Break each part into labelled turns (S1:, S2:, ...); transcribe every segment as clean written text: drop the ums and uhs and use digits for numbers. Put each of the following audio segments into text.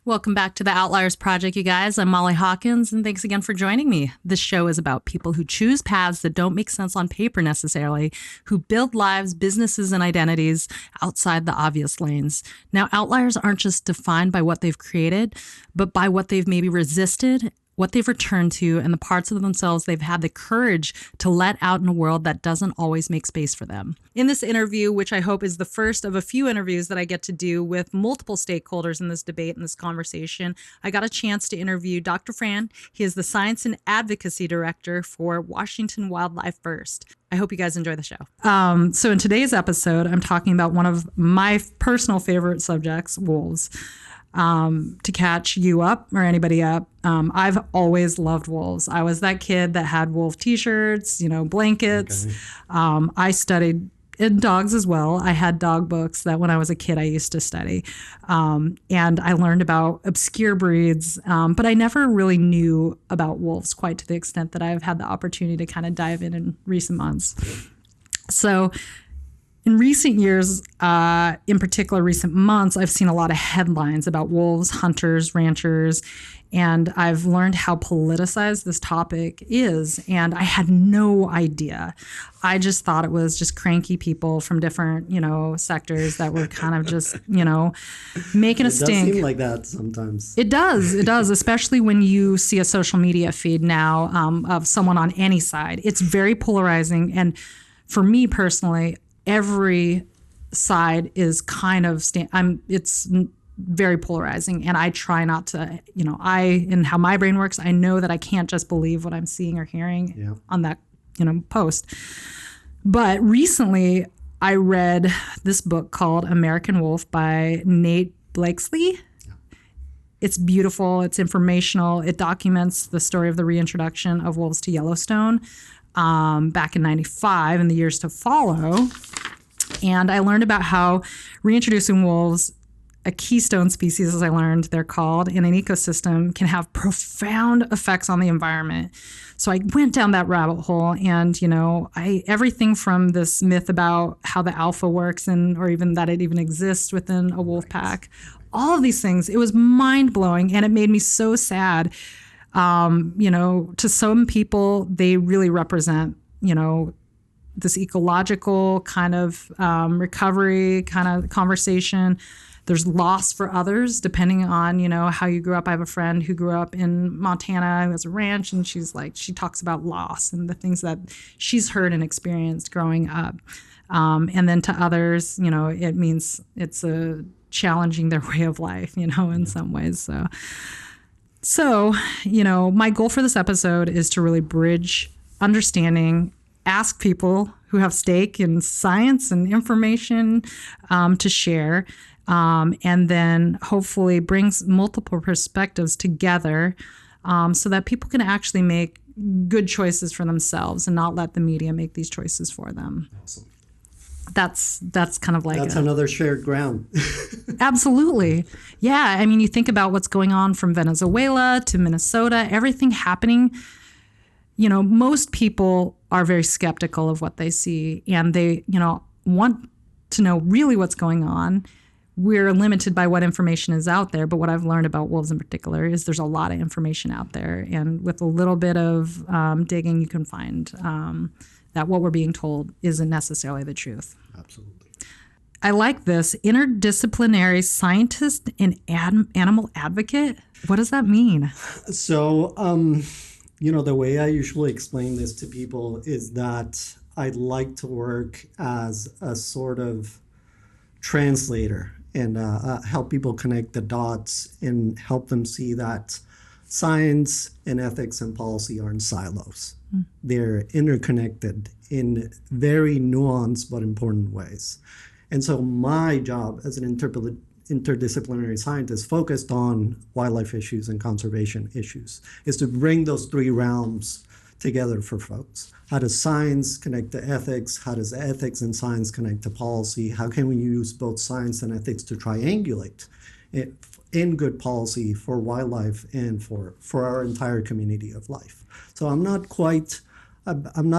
S1: Welcome back to the Outliers Project, you guys. I'm Molly Hawkins, and thanks again for joining me. This show is about people who choose paths that don't make sense on paper necessarily, who build lives, businesses, and identities outside the obvious lanes. Now, outliers aren't just defined by what they've created, but by what they've maybe resisted, what they've returned to, and the parts of themselves they've had the courage to let out in a world that doesn't always make space for them. In this interview, which I hope is the first of a few interviews that I get to do with multiple stakeholders in this debate and this conversation, I got a chance to interview Dr. Fran. He is the Science and Advocacy Director for Washington Wildlife First. I hope you guys enjoy the show. So in today's episode, I'm talking about one of my personal favorite subjects, wolves. To catch you up or anybody up, I've always loved wolves. I was that kid that had wolf t-shirts, blankets.
S2: Okay.
S1: I studied dogs as well. I had dog books that when I was a kid I used to study. And I learned about obscure breeds, but I never really knew about wolves quite to the extent that I've had the opportunity to kind of dive in recent months. So in recent years, in particular recent months, I've seen a lot of headlines about wolves, hunters, ranchers, and I've learned how politicized this topic is, and I had no idea. I just thought it was just cranky people from different, sectors that were kind of just, making a stink.
S2: It does seem like that sometimes.
S1: It does, especially when you see a social media feed now of someone on any side. It's very polarizing, and for me personally, every side is kind of it's very polarizing, and I try not to, and how my brain works, I know that I can't just believe what I'm seeing or hearing on that, post. But recently I read this book called American Wolf by Nate Blakesley. It's beautiful. It's informational. It documents the story of the reintroduction of wolves to Yellowstone back in '95 and the years to follow. And I learned about how reintroducing wolves, a keystone species, as I learned they're called, in an ecosystem, can have profound effects on the environment. So I went down that rabbit hole, and everything from this myth about how the alpha works, or even that it even exists within a wolf pack, all of these things. It was mind blowing, and it made me so sad. To some people, they really represent, this ecological kind of recovery kind of conversation. There's loss for others, depending on, how you grew up. I have a friend who grew up in Montana, who has a ranch, and she talks about loss and the things that she's heard and experienced growing up. And then to others, it means it's challenging their way of life, in some ways. So, my goal for this episode is to really bridge understanding, ask people who have stake in science and information to share, and then hopefully brings multiple perspectives together so that people can actually make good choices for themselves and not let the media make these choices for them.
S2: Awesome.
S1: That's kind of like
S2: that's another shared ground.
S1: Absolutely. Yeah. I mean, you think about what's going on from Venezuela to Minnesota, everything happening. Most people are very skeptical of what they see, and they, want to know really what's going on. We're limited by what information is out there. But what I've learned about wolves in particular is there's a lot of information out there. And with a little bit of digging, you can find that what we're being told isn't necessarily the truth.
S2: Absolutely.
S1: I like this. Interdisciplinary scientist and animal advocate. What does that mean?
S2: So, the way I usually explain this to people is that I like to work as a sort of translator and help people connect the dots and help them see that science and ethics and policy aren't silos. They're interconnected in very nuanced but important ways. And so my job as an interdisciplinary scientist focused on wildlife issues and conservation issues is to bring those three realms together for folks. How does science connect to ethics? How does ethics and science connect to policy? How can we use both science and ethics to triangulate in good policy for wildlife and for our entire community of life? So I'm not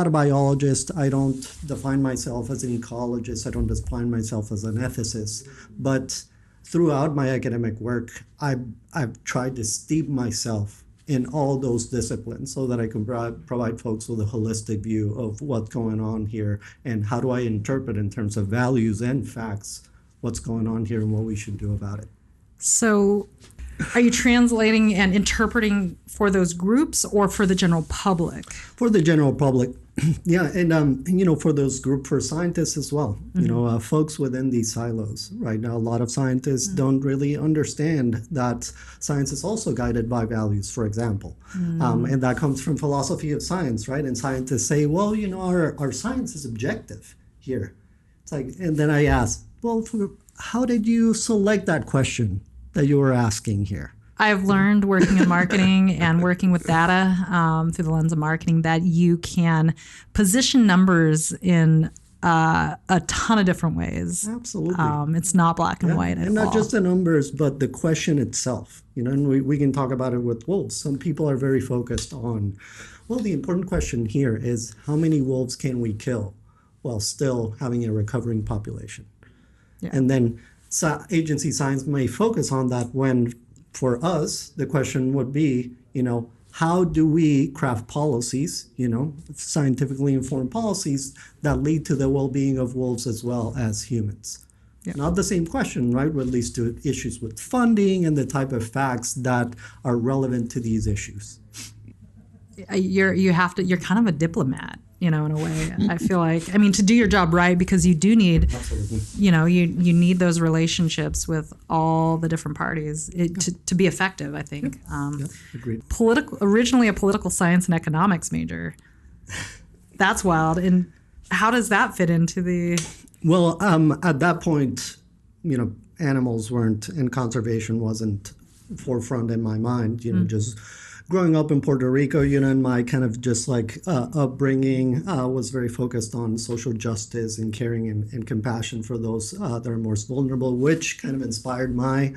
S2: a biologist. I don't define myself as an ecologist. I don't define myself as an ethicist. But throughout my academic work, I've tried to steep myself in all those disciplines so that I can provide folks with a holistic view of what's going on here and how do I interpret in terms of values and facts what's going on here and what we should do about it.
S1: So are you translating and interpreting for those groups or for the general public?
S2: For the general public, yeah, and for those for scientists as well. Folks within these silos. Right now, a lot of scientists don't really understand that science is also guided by values, for example, and that comes from philosophy of science, right? And scientists say, well, our science is objective here. It's like, and then I ask, well, how did you select that question that you were asking here?
S1: I've learned working in marketing and working with data through the lens of marketing that you can position numbers in a ton of different ways.
S2: Absolutely.
S1: It's not black and white at all.
S2: And not just the numbers, but the question itself. And we can talk about it with wolves. Some people are very focused on, well, the important question here is how many wolves can we kill while still having a recovering population? Yeah. And then agency science may focus on that when, for us, the question would be, how do we craft policies, scientifically informed policies that lead to the well-being of wolves as well as humans? Yeah. Not the same question, right? What leads to issues with funding and the type of facts that are relevant to these issues.
S1: You're kind of a diplomat, in a way. I feel like, to do your job right, because you do need,
S2: Absolutely.
S1: You need those relationships with all the different parties to be effective, I think.
S2: Agreed.
S1: Originally a political science and economics major. That's wild. And how does that fit into the...
S2: Well, at that point, animals weren't, and conservation wasn't forefront in my mind, just growing up in Puerto Rico, and my kind of just like upbringing was very focused on social justice and caring and compassion for those that are most vulnerable, which kind of inspired my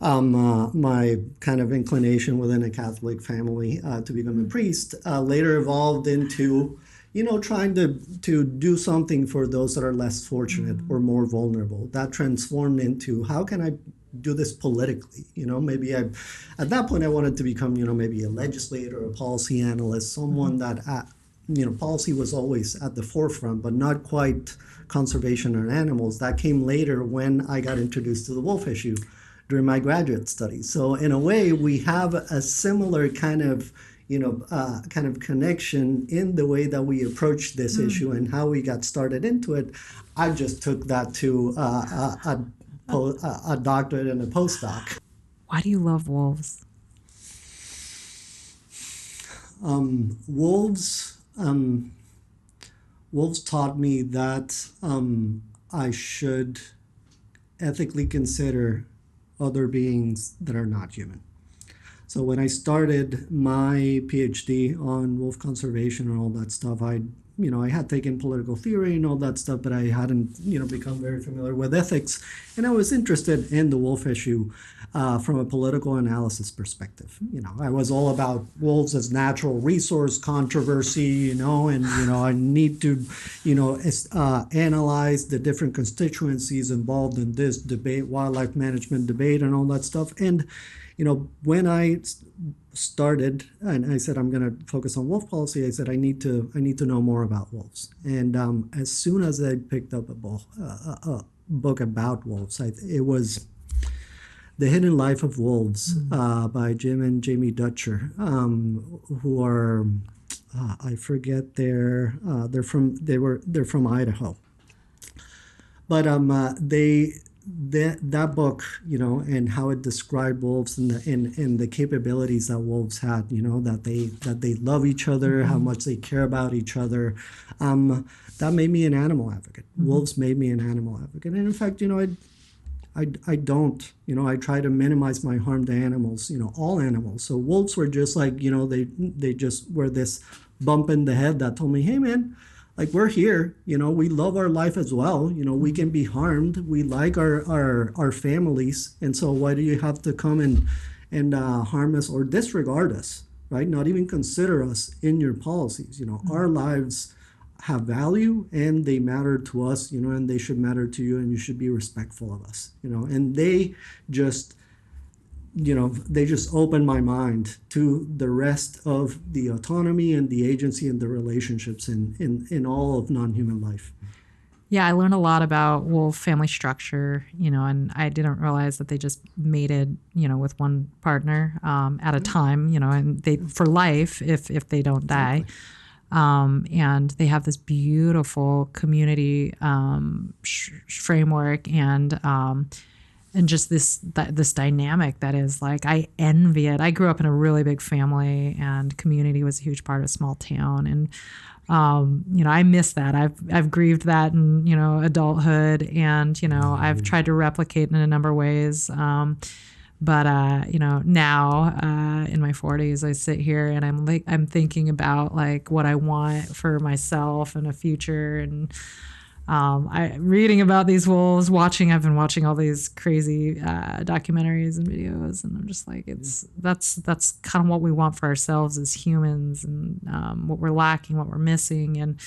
S2: my kind of inclination within a Catholic family to become a priest. Later evolved into trying to do something for those that are less fortunate or more vulnerable. That transformed into how can I do this politically? Maybe at that point I wanted to become, maybe a legislator, a policy analyst, someone that, policy was always at the forefront, but not quite conservation on animals. That came later when I got introduced to the wolf issue during my graduate studies. So in a way, we have a similar kind of connection in the way that we approach this issue and how we got started into it. I just took that to a doctorate and a postdoc.
S1: Why do you love wolves?
S2: Wolves taught me that I should ethically consider other beings that are not human. So when I started my PhD on wolf conservation and all that stuff, I had taken political theory and all that stuff, but I hadn't, become very familiar with ethics. And I was interested in the wolf issue from a political analysis perspective. I was all about wolves as natural resource controversy, and, I need to, analyze the different constituencies involved in this debate, wildlife management debate and all that stuff. And, when I started and I said I'm going to focus on wolf policy, I said I need to know more about wolves. And as soon as I picked up a book about wolves, it was The Hidden Life of Wolves by Jim and Jamie Dutcher, who are I forget they're from Idaho, but that book, and how it described wolves and the capabilities that wolves had, that they love each other, how much they care about each other, that made me an animal advocate. Wolves made me an animal advocate, and in fact, I don't, I try to minimize my harm to animals, all animals. So wolves were just like, they just were this bump in the head that told me, hey man, like we're here, we love our life as well. We can be harmed. We like our families. And so why do you have to come and harm us or disregard us, right? Not even consider us in your policies. Our lives have value and they matter to us, and they should matter to you, and you should be respectful of us, and they just open my mind to the rest of the autonomy and the agency and the relationships in all of non-human life.
S1: Yeah, I learned a lot about wolf family structure, and I didn't realize that they just mated, with one partner at a time, and they for life if they don't die. And they have this beautiful community framework and just this dynamic that is like, I envy it. I grew up in a really big family, and community was a huge part of a small town, and I miss that. I've grieved that in, adulthood, and, I've tried to replicate in a number of ways. But now in my 40s, I sit here and I'm thinking about like what I want for myself and a future, and reading about these wolves, I've been watching all these crazy documentaries and videos, and I'm just like, that's kind of what we want for ourselves as humans, and what we're lacking, what we're missing. And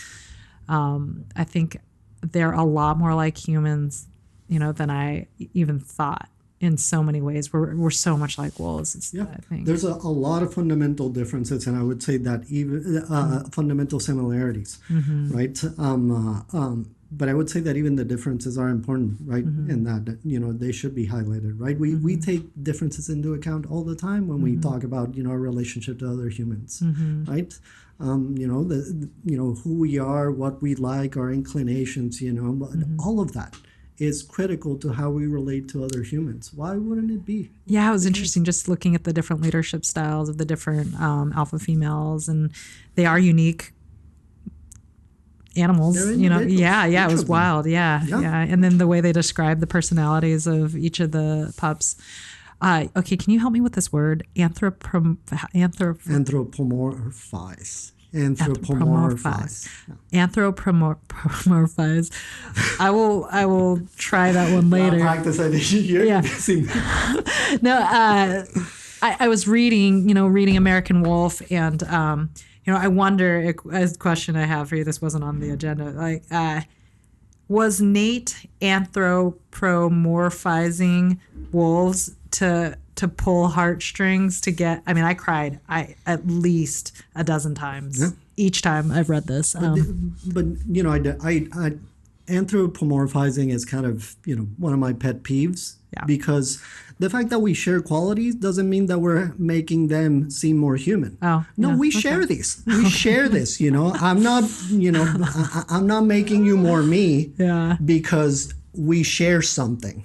S1: I think they're a lot more like humans, than I even thought. In so many ways, we're so much like wolves.
S2: Yeah,
S1: I think
S2: there's a lot of fundamental differences, and I would say that even fundamental similarities, right? But I would say that even the differences are important, right? And that they should be highlighted, right? We take differences into account all the time when we talk about our relationship to other humans, right? Who we are, what we like, our inclinations, all of that is critical to how we relate to other humans. Why wouldn't it be?
S1: Yeah, it was interesting just looking at the different leadership styles of the different alpha females, and they are unique animals. Yeah, it was wild. Yeah. And then the way they describe the personalities of each of the pups. Okay, can you help me with this word?
S2: Anthropomorphize.
S1: Anthropomorphize. I will try that one later.
S2: Practice it.
S1: No, I was reading American Wolf, and I wonder, a question I have for you, this wasn't on the agenda, like was Nate anthropomorphizing wolves to pull heartstrings to get? I mean, I cried at least a dozen times each time I've read this.
S2: But anthropomorphizing is kind of one of my pet peeves, because the fact that we share qualities doesn't mean that we're making them seem more human. We share these. We share this. I'm not I'm not making you more me because we share something.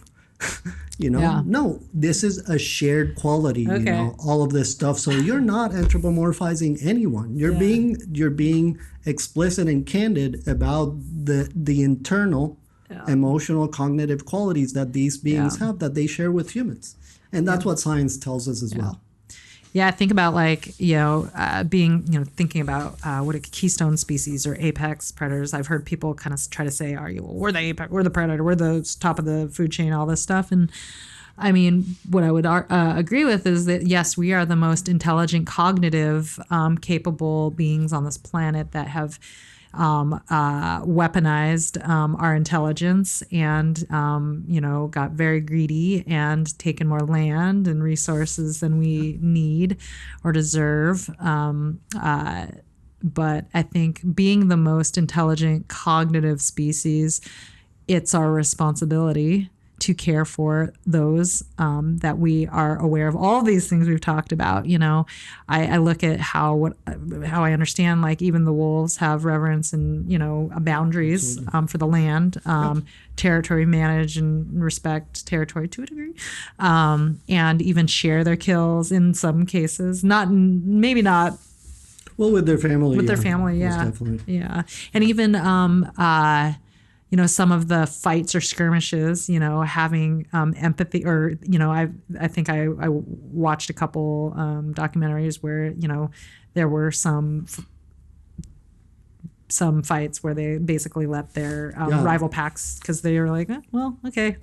S2: No, this is a shared quality, all of this stuff. So you're not anthropomorphizing anyone. You're being explicit and candid about the internal emotional, cognitive qualities that these beings have that they share with humans. And that's what science tells us as well.
S1: Yeah, think about thinking about what a keystone species or apex predators. I've heard people kind of try to say, we're the apex, we're the predator, we're the top of the food chain, all this stuff. And I mean, what I would agree with is that, yes, we are the most intelligent, cognitive, capable beings on this planet that have weaponized our intelligence and, got very greedy and taken more land and resources than we need or deserve. But I think being the most intelligent, cognitive species, it's our responsibility to care for those that we are aware of. All of these things we've talked about. I look at how I understand, like, even the wolves have reverence and boundaries for the land, territory, manage and respect territory to a degree, and even share their kills in some cases. Maybe not.
S2: Well, with their family.
S1: With their family, yeah, and even some of the fights or skirmishes, having empathy, or, I think I watched a couple documentaries where, there were some fights where they basically let their rival packs, because they were like, well, okay,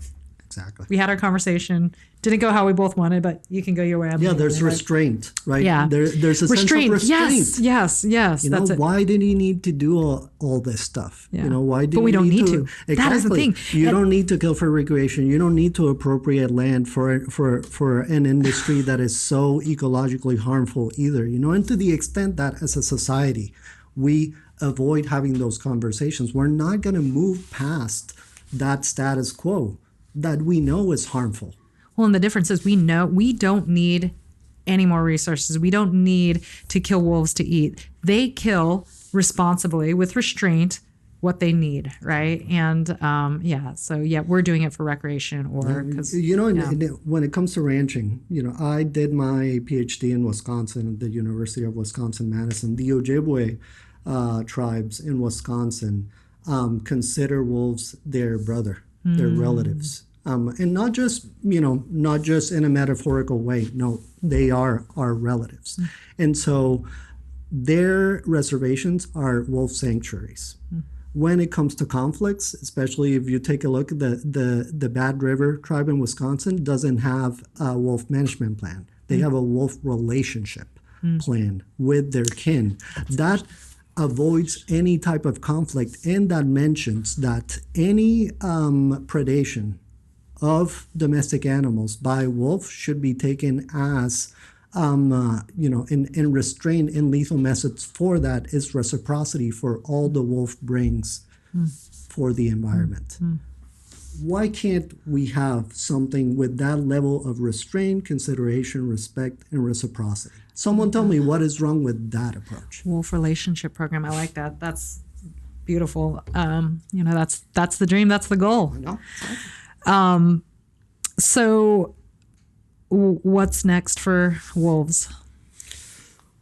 S2: Exactly.
S1: We had our conversation. Didn't go how we both wanted, but you can go your way.
S2: Yeah, there's restraint, right?
S1: Yeah.
S2: There's a sense of restraint.
S1: Yes.
S2: That's it. Why did he need to do all this stuff?
S1: Yeah.
S2: Why did
S1: but we don't need to.
S2: Exactly.
S1: That is the thing.
S2: You don't need to kill for recreation. You don't need to appropriate land for an industry that is so ecologically harmful either. And to the extent that as a society, we avoid having those conversations, we're not going to move past that status quo that we know is harmful.
S1: Well, and the difference is we know we don't need any more resources. We don't need to kill wolves to eat. They kill responsibly with restraint what they need, right? And we're doing it for recreation or because
S2: when it comes to ranching, I did my PhD in Wisconsin at the University of Wisconsin-Madison. The Ojibwe tribes in Wisconsin consider wolves their brother, their relatives, and not just in a metaphorical way. No, they are our relatives, and so their reservations are wolf sanctuaries. When it comes to conflicts, especially if you take a look at the Bad River tribe in Wisconsin, doesn't have a wolf management plan. They have a wolf relationship plan with their kin. That avoids any type of conflict, and that mentions that any predation of domestic animals by wolf should be taken as and restraint and lethal methods for that is reciprocity for all the wolf brings for the environment. Why can't we have something with that level of restraint, consideration, respect, and reciprocity? Someone tell me what is wrong with that approach.
S1: Wolf relationship program. I like that. That's beautiful. That's the dream. That's the goal.
S2: I know.
S1: So what's next for wolves?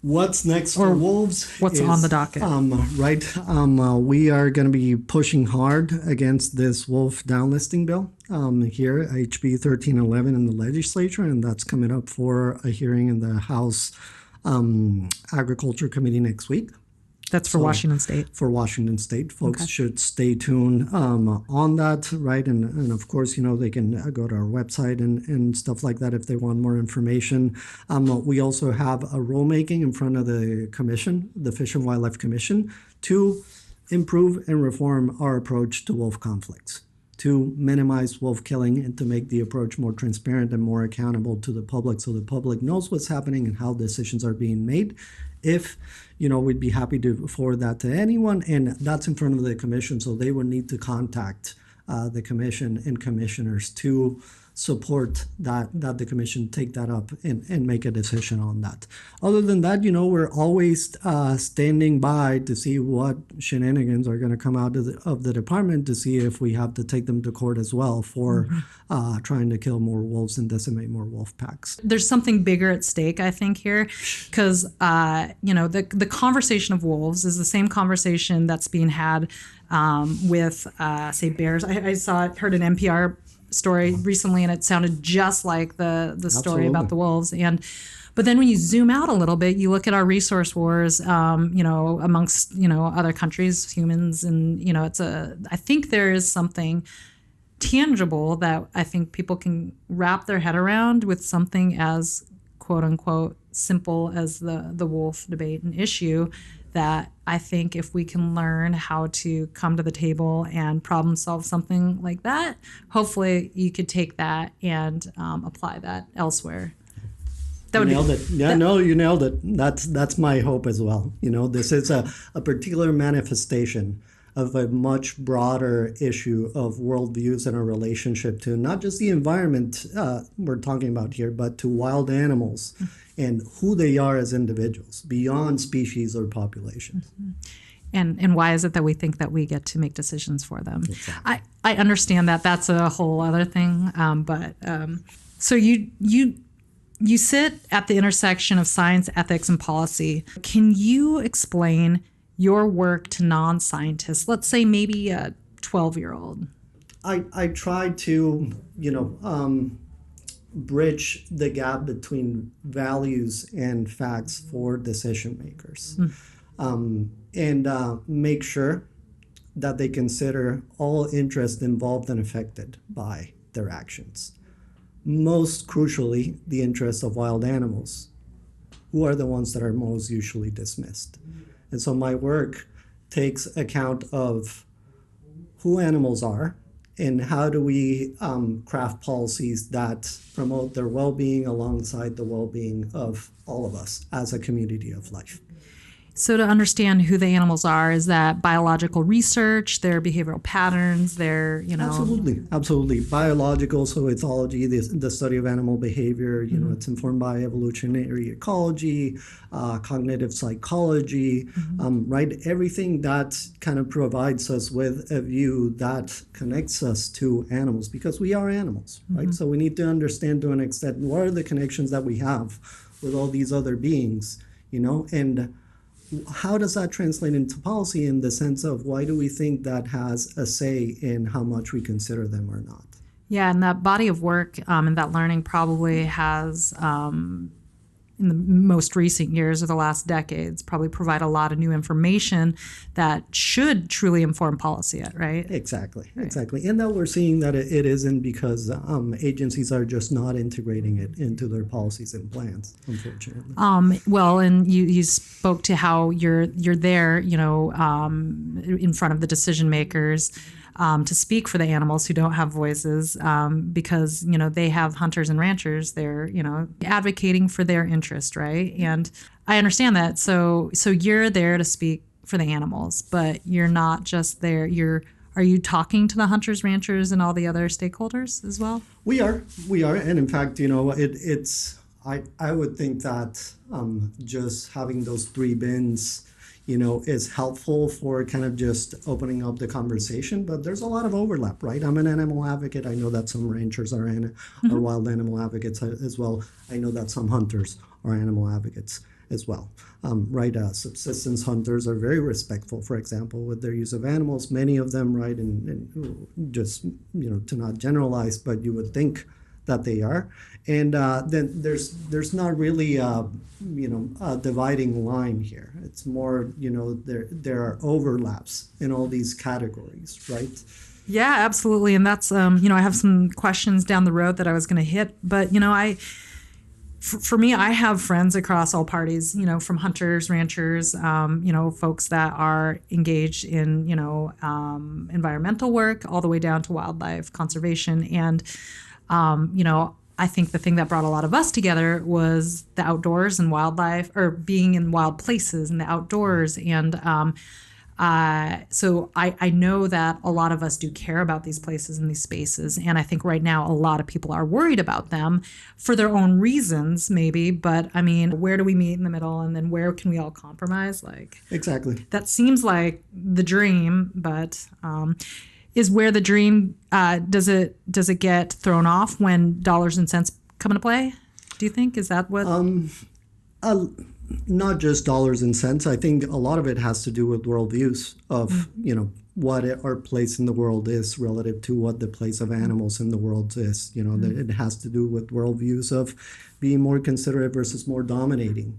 S2: What's next for wolves?
S1: What's on the docket?
S2: We are going to be pushing hard against this wolf downlisting bill here, HB 1311 in the legislature, and that's coming up for a hearing in the House Agriculture Committee next week.
S1: That's for Washington State.
S2: For Washington State. Folks should stay tuned on that, right? And of course, they can go to our website and stuff like that if they want more information. We also have a rulemaking in front of the commission, the Fish and Wildlife Commission, to improve and reform our approach to wolf conflicts, to minimize wolf killing and to make the approach more transparent and more accountable to the public so the public knows what's happening and how decisions are being made. If we'd be happy to forward that to anyone, and that's in front of the commission, so they would need to contact the commission and commissioners to support that the commission take that up and make a decision on that. Other than that, we're always standing by to see what shenanigans are going to come out of the department to see if we have to take them to court as well for trying to kill more wolves and decimate more wolf packs.
S1: There's something bigger at stake, I think, here, because the conversation of wolves is the same conversation that's being had with, say, bears. I heard an NPR story recently, and it sounded just like the story about the wolves. But then when you zoom out a little bit, you look at our resource wars, amongst other countries, humans, and I think there is something tangible that I think people can wrap their head around with something as quote unquote simple as the wolf debate and issue. That I think if we can learn how to come to the table and problem solve something like that, hopefully you could take that and apply that elsewhere.
S2: You nailed it. Yeah, you nailed it. That's my hope as well. This is a particular manifestation of a much broader issue of worldviews and a relationship to not just the environment we're talking about here, but to wild animals and who they are as individuals beyond species or population.
S1: And why is it that we think that we get to make decisions for them?
S2: Exactly.
S1: I understand that. That's a whole other thing. So you sit at the intersection of science, ethics, and policy. Can you explain your work to non-scientists, let's say maybe a 12-year-old?
S2: I try to, bridge the gap between values and facts for decision makers, and make sure that they consider all interests involved and affected by their actions. Most crucially, the interests of wild animals, who are the ones that are most usually dismissed. And so my work takes account of who animals are and how do we craft policies that promote their well-being alongside the well-being of all of us as a community of life.
S1: So to understand who the animals are, is that biological research, their behavioral patterns, their,
S2: Absolutely. Biological, so ethology, the study of animal behavior, it's informed by evolutionary ecology, cognitive psychology, right? Everything that kind of provides us with a view that connects us to animals, because we are animals, right? So we need to understand to an extent what are the connections that we have with all these other beings, and how does that translate into policy in the sense of why do we think that has a say in how much we consider them or not?
S1: Yeah, and that body of work and that learning probably has, in the most recent years or the last decades, probably provide a lot of new information that should truly inform policy, right?
S2: Exactly. And that we're seeing that it isn't because agencies are just not integrating it into their policies and plans, unfortunately.
S1: Well, and you spoke to how you're there, in front of the decision makers to speak for the animals who don't have voices because, they have hunters and ranchers. They're, advocating for their interest, right? And I understand that. So you're there to speak for the animals, but you're not just there. Are you talking to the hunters, ranchers, and all the other stakeholders as well?
S2: We are. And in fact, I would think that just having those three bins is helpful for kind of just opening up the conversation, but there's a lot of overlap, right? I'm an animal advocate. I know that some ranchers are wild animal advocates as well. I know that some hunters are animal advocates as well, right? Subsistence hunters are very respectful, for example, with their use of animals. Many of them, right, and just, to not generalize, but you would think that they are. And then there's not really a dividing line here. It's more, there are overlaps in all these categories, right?
S1: Yeah, absolutely. And that's, I have some questions down the road that I was going to hit, but, for me, I have friends across all parties, from hunters, ranchers, folks that are engaged in, environmental work all the way down to wildlife conservation. And, I think the thing that brought a lot of us together was the outdoors and wildlife, or being in wild places and the outdoors. And so I know that a lot of us do care about these places and these spaces. And I think right now a lot of people are worried about them for their own reasons, maybe. But I mean, where do we meet in the middle? And then where can we all compromise?
S2: Exactly.
S1: That seems like the dream, but is where the dream, does it get thrown off when dollars and cents come into play? Do you think? Is that what?
S2: Not just dollars and cents. I think a lot of it has to do with worldviews of, what our place in the world is relative to what the place of animals in the world is. It has to do with worldviews of being more considerate versus more dominating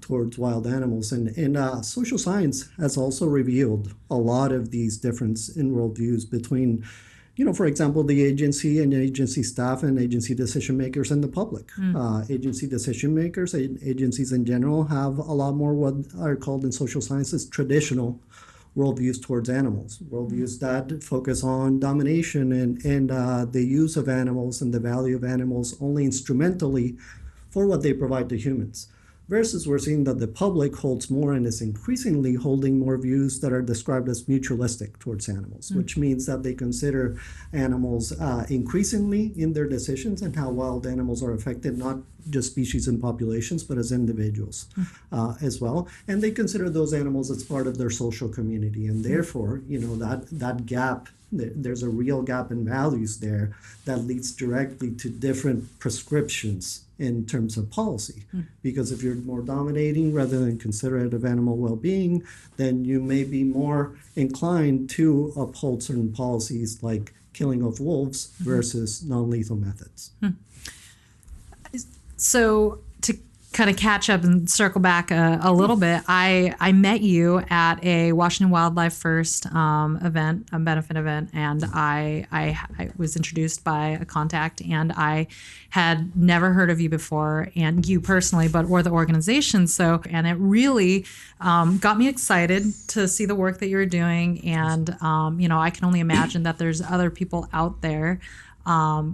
S2: towards wild animals. And social science has also revealed a lot of these differences in worldviews between, for example, the agency and agency staff and agency decision makers and the public. Agency decision makers, agencies in general, have a lot more what are called in social sciences traditional worldviews towards animals, worldviews that focus on domination and the use of animals and the value of animals only instrumentally for what they provide to humans. Versus we're seeing that the public holds more and is increasingly holding more views that are described as mutualistic towards animals, which means that they consider animals increasingly in their decisions and how wild animals are affected, not just species and populations, but as individuals as well. And they consider those animals as part of their social community. And therefore, that gap, there's a real gap in values there that leads directly to different prescriptions in terms of policy. Because if you're more dominating rather than considerate of animal well-being, then you may be more inclined to uphold certain policies like killing of wolves versus non-lethal methods.
S1: So to kind of catch up and circle back a little bit. I met you at a Washington Wildlife First event, a benefit event, and I was introduced by a contact, and I had never heard of you before, and you personally, or the organization. So, and it really got me excited to see the work that you're doing, and I can only imagine that there's other people out there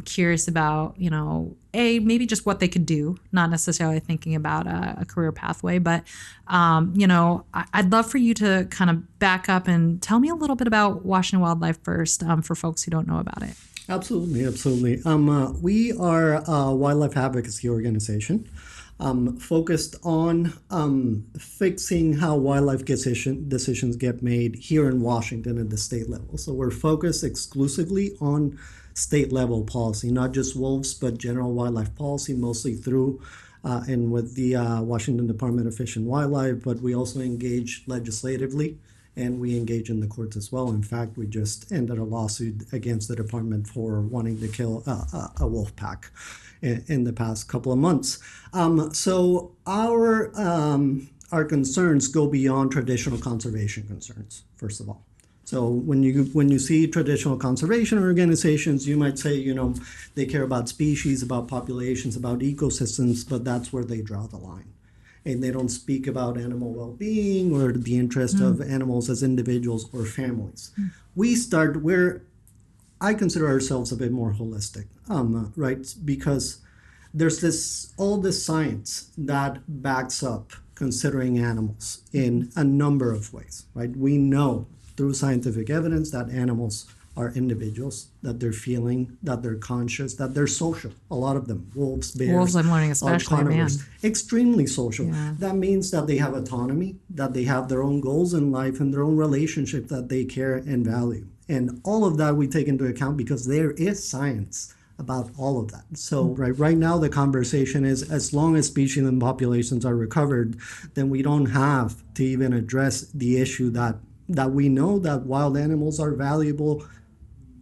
S1: curious about, maybe just what they could do, not necessarily thinking about a career pathway. But, I'd love for you to kind of back up and tell me a little bit about Washington Wildlife First for folks who don't know about it.
S2: Absolutely. We are a wildlife advocacy organization focused on fixing how wildlife decisions get made here in Washington at the state level. So we're focused exclusively on state level policy, not just wolves, but general wildlife policy, mostly through and with the Washington Department of Fish and Wildlife, but we also engage legislatively and we engage in the courts as well. In fact, we just ended a lawsuit against the department for wanting to kill a wolf pack in the past couple of months. So our concerns go beyond traditional conservation concerns, first of all. So when you see traditional conservation organizations, you might say, they care about species, about populations, about ecosystems, but that's where they draw the line. And they don't speak about animal well-being or the interest of animals as individuals or families. I consider ourselves a bit more holistic, right? Because there's all this science that backs up considering animals in a number of ways, right? We know through scientific evidence that animals are individuals, that they're feeling, that they're conscious, that they're social. A lot of them, wolves, bears,
S1: I'm learning especially, man.
S2: Extremely social.
S1: Yeah.
S2: That means that they have autonomy, that they have their own goals in life and their own relationship that they care and value. And all of that we take into account because there is science about all of that. So right now the conversation is, as long as species and populations are recovered, then we don't have to even address the issue that we know that wild animals are valuable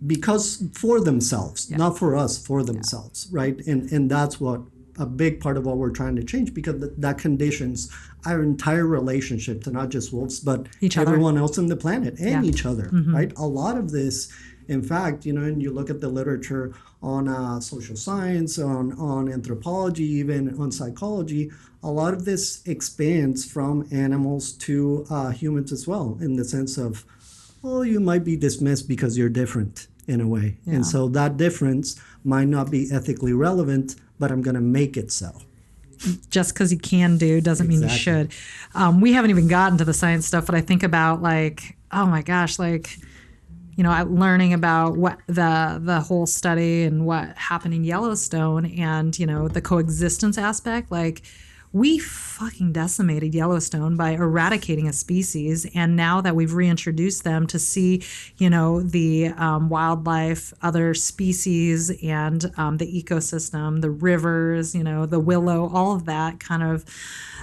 S2: because for themselves, not for us, for themselves, right? And that's what a big part of what we're trying to change, because that conditions our entire relationship to not just wolves, but everyone else on the planet and each other, right? A lot of this, in fact, and you look at the literature on social science, on anthropology, even on psychology, a lot of this expands from animals to humans as well, in the sense of, you might be dismissed because you're different in a way. Yeah. And so that difference might not be ethically relevant, but I'm going to make it so.
S1: Just because you can do doesn't mean you should. We haven't even gotten to the science stuff, but I think about oh my gosh, learning about what the whole study and what happened in Yellowstone and, the coexistence aspect. We fucking decimated Yellowstone by eradicating a species. And now that we've reintroduced them, to see, the wildlife, other species, and the ecosystem, the rivers, the willow, all of that kind of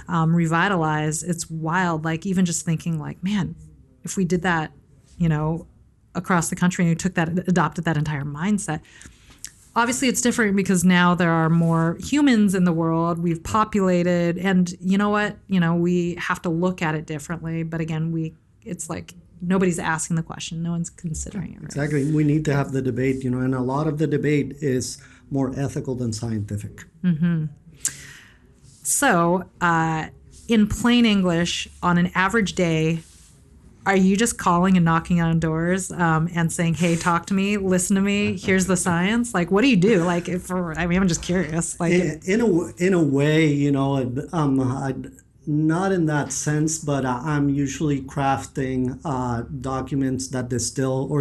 S1: revitalized. It's wild. Even just thinking man, if we did that, across the country and adopted that entire mindset. Obviously, it's different because now there are more humans in the world. We've populated, and you know what? We have to look at it differently. But again, it's nobody's asking the question. No one's considering it. Right?
S2: Exactly. We need to have the debate, and a lot of the debate is more ethical than scientific.
S1: Mm-hmm. So, in plain English, on an average day, are you just calling and knocking on doors and saying, hey, talk to me, listen to me, here's the science? What do you do? I'm just curious.
S2: In a way, not in that sense, but I'm usually crafting documents that distill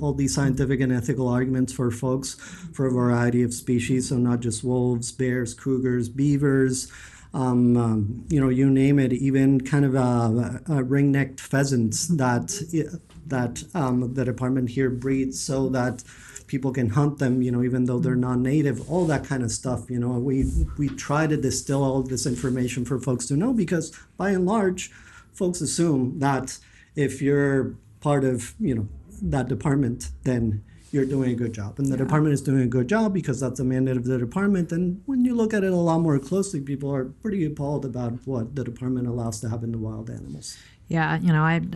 S2: all these scientific and ethical arguments for folks for a variety of species. So not just wolves, bears, cougars, beavers, you name it, even kind of ring-necked pheasants that the department here breeds so that people can hunt them, even though they're non-native, all that kind of stuff. We try to distill all of this information for folks to know, because by and large, folks assume that if you're part of, that department, then you're doing a good job. And the department is doing a good job because that's the mandate of the department. And when you look at it a lot more closely, people are pretty appalled about what the department allows to happen to wild animals.
S1: Yeah,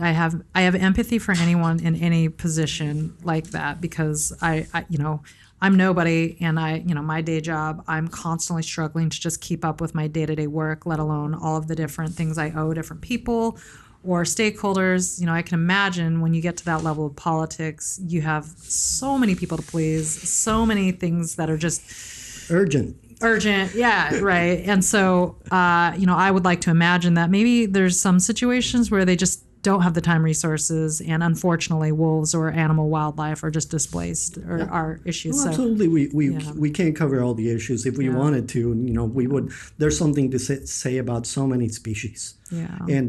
S1: I have empathy for anyone in any position like that, because I'm nobody, and my day job, I'm constantly struggling to just keep up with my day-to-day work, let alone all of the different things I owe different people or stakeholders. I can imagine when you get to that level of politics, you have so many people to please, so many things that are just
S2: urgent.
S1: Yeah, right. And so, I would like to imagine that maybe there's some situations where they just don't have the time, resources, and unfortunately, wolves or animal wildlife are just displaced or are issues.
S2: Well, absolutely, we can't cover all the issues. If we wanted to, we would. There's something to say about so many species.
S1: Yeah.
S2: And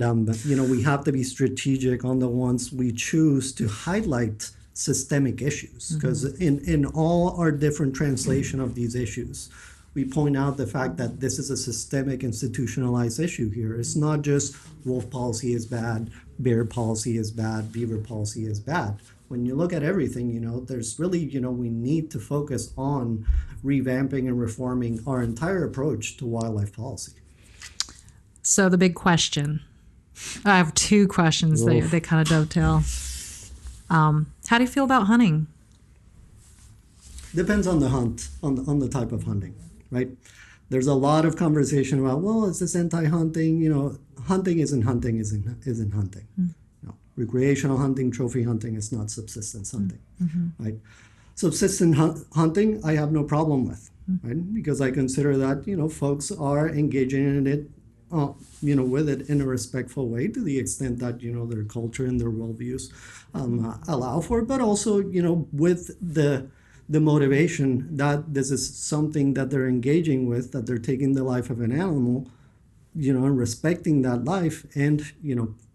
S2: we have to be strategic on the ones we choose to highlight systemic issues, because in all our different translation of these issues, we point out the fact that this is a systemic, institutionalized issue here. It's not just wolf policy is bad, bear policy is bad, beaver policy is bad. When you look at everything, there's really, we need to focus on revamping and reforming our entire approach to wildlife policy.
S1: So the big question, I have two questions. They kind of dovetail. How do you feel about hunting?
S2: Depends on the hunt, on the type of hunting. Right? There's a lot of conversation about, well, is this anti-hunting? Hunting isn't hunting. Recreational hunting, trophy hunting is not subsistence hunting, right? Subsistence hunting, I have no problem with, right? Because I consider that, folks are engaging in it, with it in a respectful way to the extent that, their culture and their worldviews allow for it, but also, with the motivation that this is something that they're engaging with, that they're taking the life of an animal, and respecting that life and,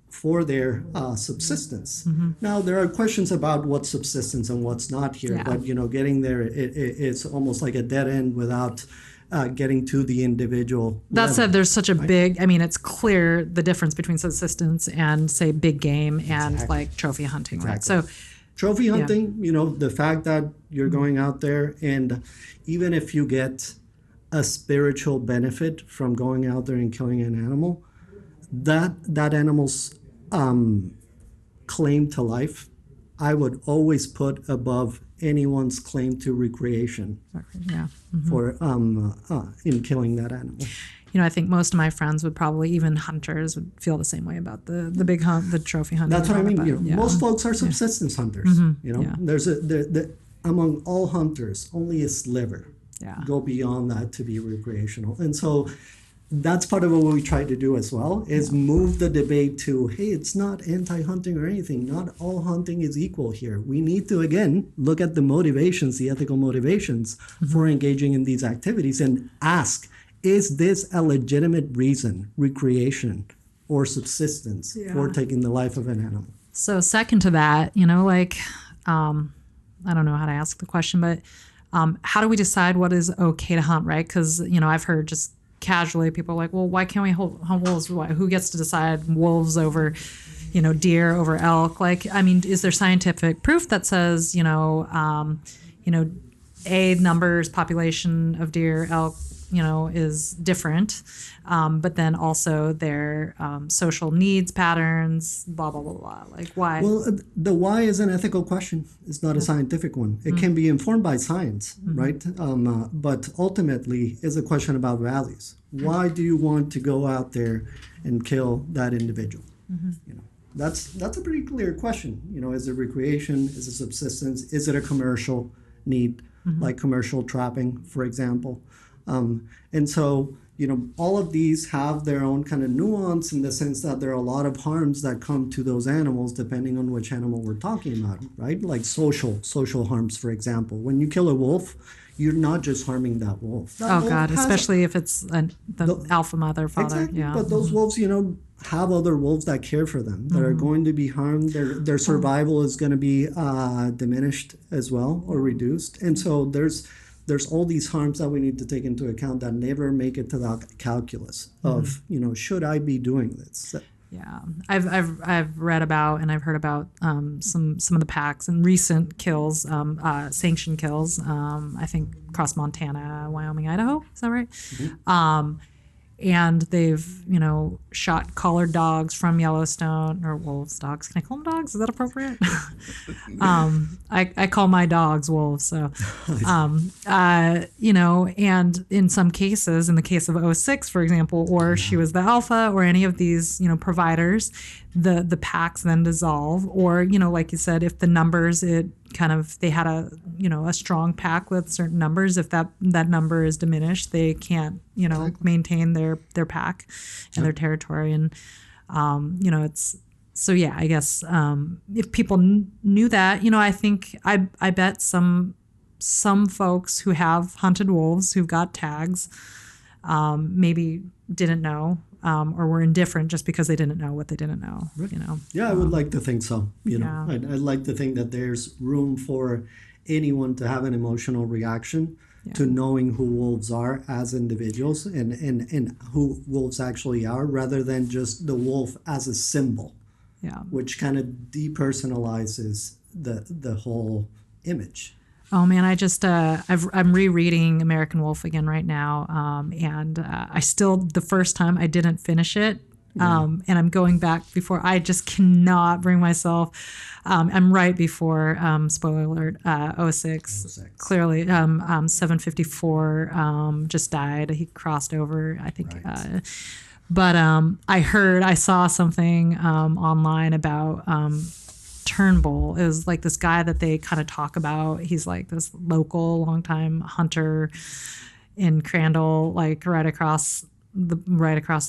S2: for their subsistence. Now, there are questions about what's subsistence and what's not here, but, getting there, it's almost like a dead end without getting to the individual
S1: That
S2: level,
S1: said, there's such a big, it's clear the difference between subsistence and, say, big game and, like, trophy hunting, right? So
S2: trophy hunting, the fact that you're going out there, and even if you get a spiritual benefit from going out there and killing an animal, that animal's claim to life, I would always put above anyone's claim to recreation for in killing that animal.
S1: I think most of my friends would probably, even hunters, would feel the same way about the big hunt, the trophy hunting.
S2: That's what I mean. Most folks are subsistence hunters. There's among all hunters, only a sliver go beyond that to be recreational. And so that's part of what we try to do as well, is move the debate to, hey, it's not anti-hunting or anything. Not all hunting is equal here. We need to, again, look at the motivations, the ethical motivations for engaging in these activities, and ask, is this a legitimate reason, recreation or subsistence, for taking the life of an animal? So
S1: second to that, I don't know how to ask the question, but how do we decide what is okay to hunt, right? Because, I've heard just casually people are like, well, why can't we hunt wolves? Who gets to decide wolves over, deer over elk? Is there scientific proof that says, numbers, population of deer, elk, is different, but then also their social needs patterns, blah, blah, blah, blah. Why? Well, the why is an ethical question. It's not a scientific one. It can be informed by science, right? But ultimately, it's a question about values. Why do you want to go out there and kill that individual? That's a pretty clear question. Is it recreation? Is it subsistence? Is it a commercial need, like commercial trapping, for example? And so, all of these have their own kind of nuance, in the sense that there are a lot of harms that come to those animals depending on which animal we're talking about, right? Like social harms, for example. When you kill a wolf, you're not just harming that wolf. That wolf God, especially if it's the alpha mother, father. Exactly. Yeah. But those wolves, have other wolves that care for them, that are going to be harmed. Their survival is going to be diminished as well, or reduced. And so there's all these harms that we need to take into account that never make it to that calculus of, should I be doing this? Yeah, I've read about and I've heard about some of the packs and recent kills, sanctioned kills. I think across Montana, Wyoming, Idaho. Is that right? And they've shot collared dogs from Yellowstone, or wolves, dogs. Can I call them dogs? Is that appropriate? I call my dogs wolves. So, and in some cases, in the case of '06, for example, or she was the alpha, or any of these providers, the packs then dissolve, or like you said, if the numbers they had a strong pack with certain numbers, if that number is diminished, they can't maintain their pack and their territory. And it's so, yeah, I guess if people knew that, I think I bet some folks who have hunted wolves, who've got tags, maybe didn't know, or were indifferent just because they didn't know what they didn't know.
S2: Right. Yeah, I would like to think so. I'd like to think that there's room for anyone to have an emotional reaction to knowing who wolves are as individuals, and who wolves actually are, rather than just the wolf as a symbol, which kind of depersonalizes the whole image.
S1: Oh man, I'm rereading American Wolf again right now, and I still, the first time I didn't finish it, and I'm going back before. I just cannot bring myself. I'm right before spoiler alert. 06. Clearly, 754 just died. He crossed over, I think. Right. But I saw something online about. Turnbull is like this guy that they kind of talk about. He's like this local longtime hunter in Crandall, like right across the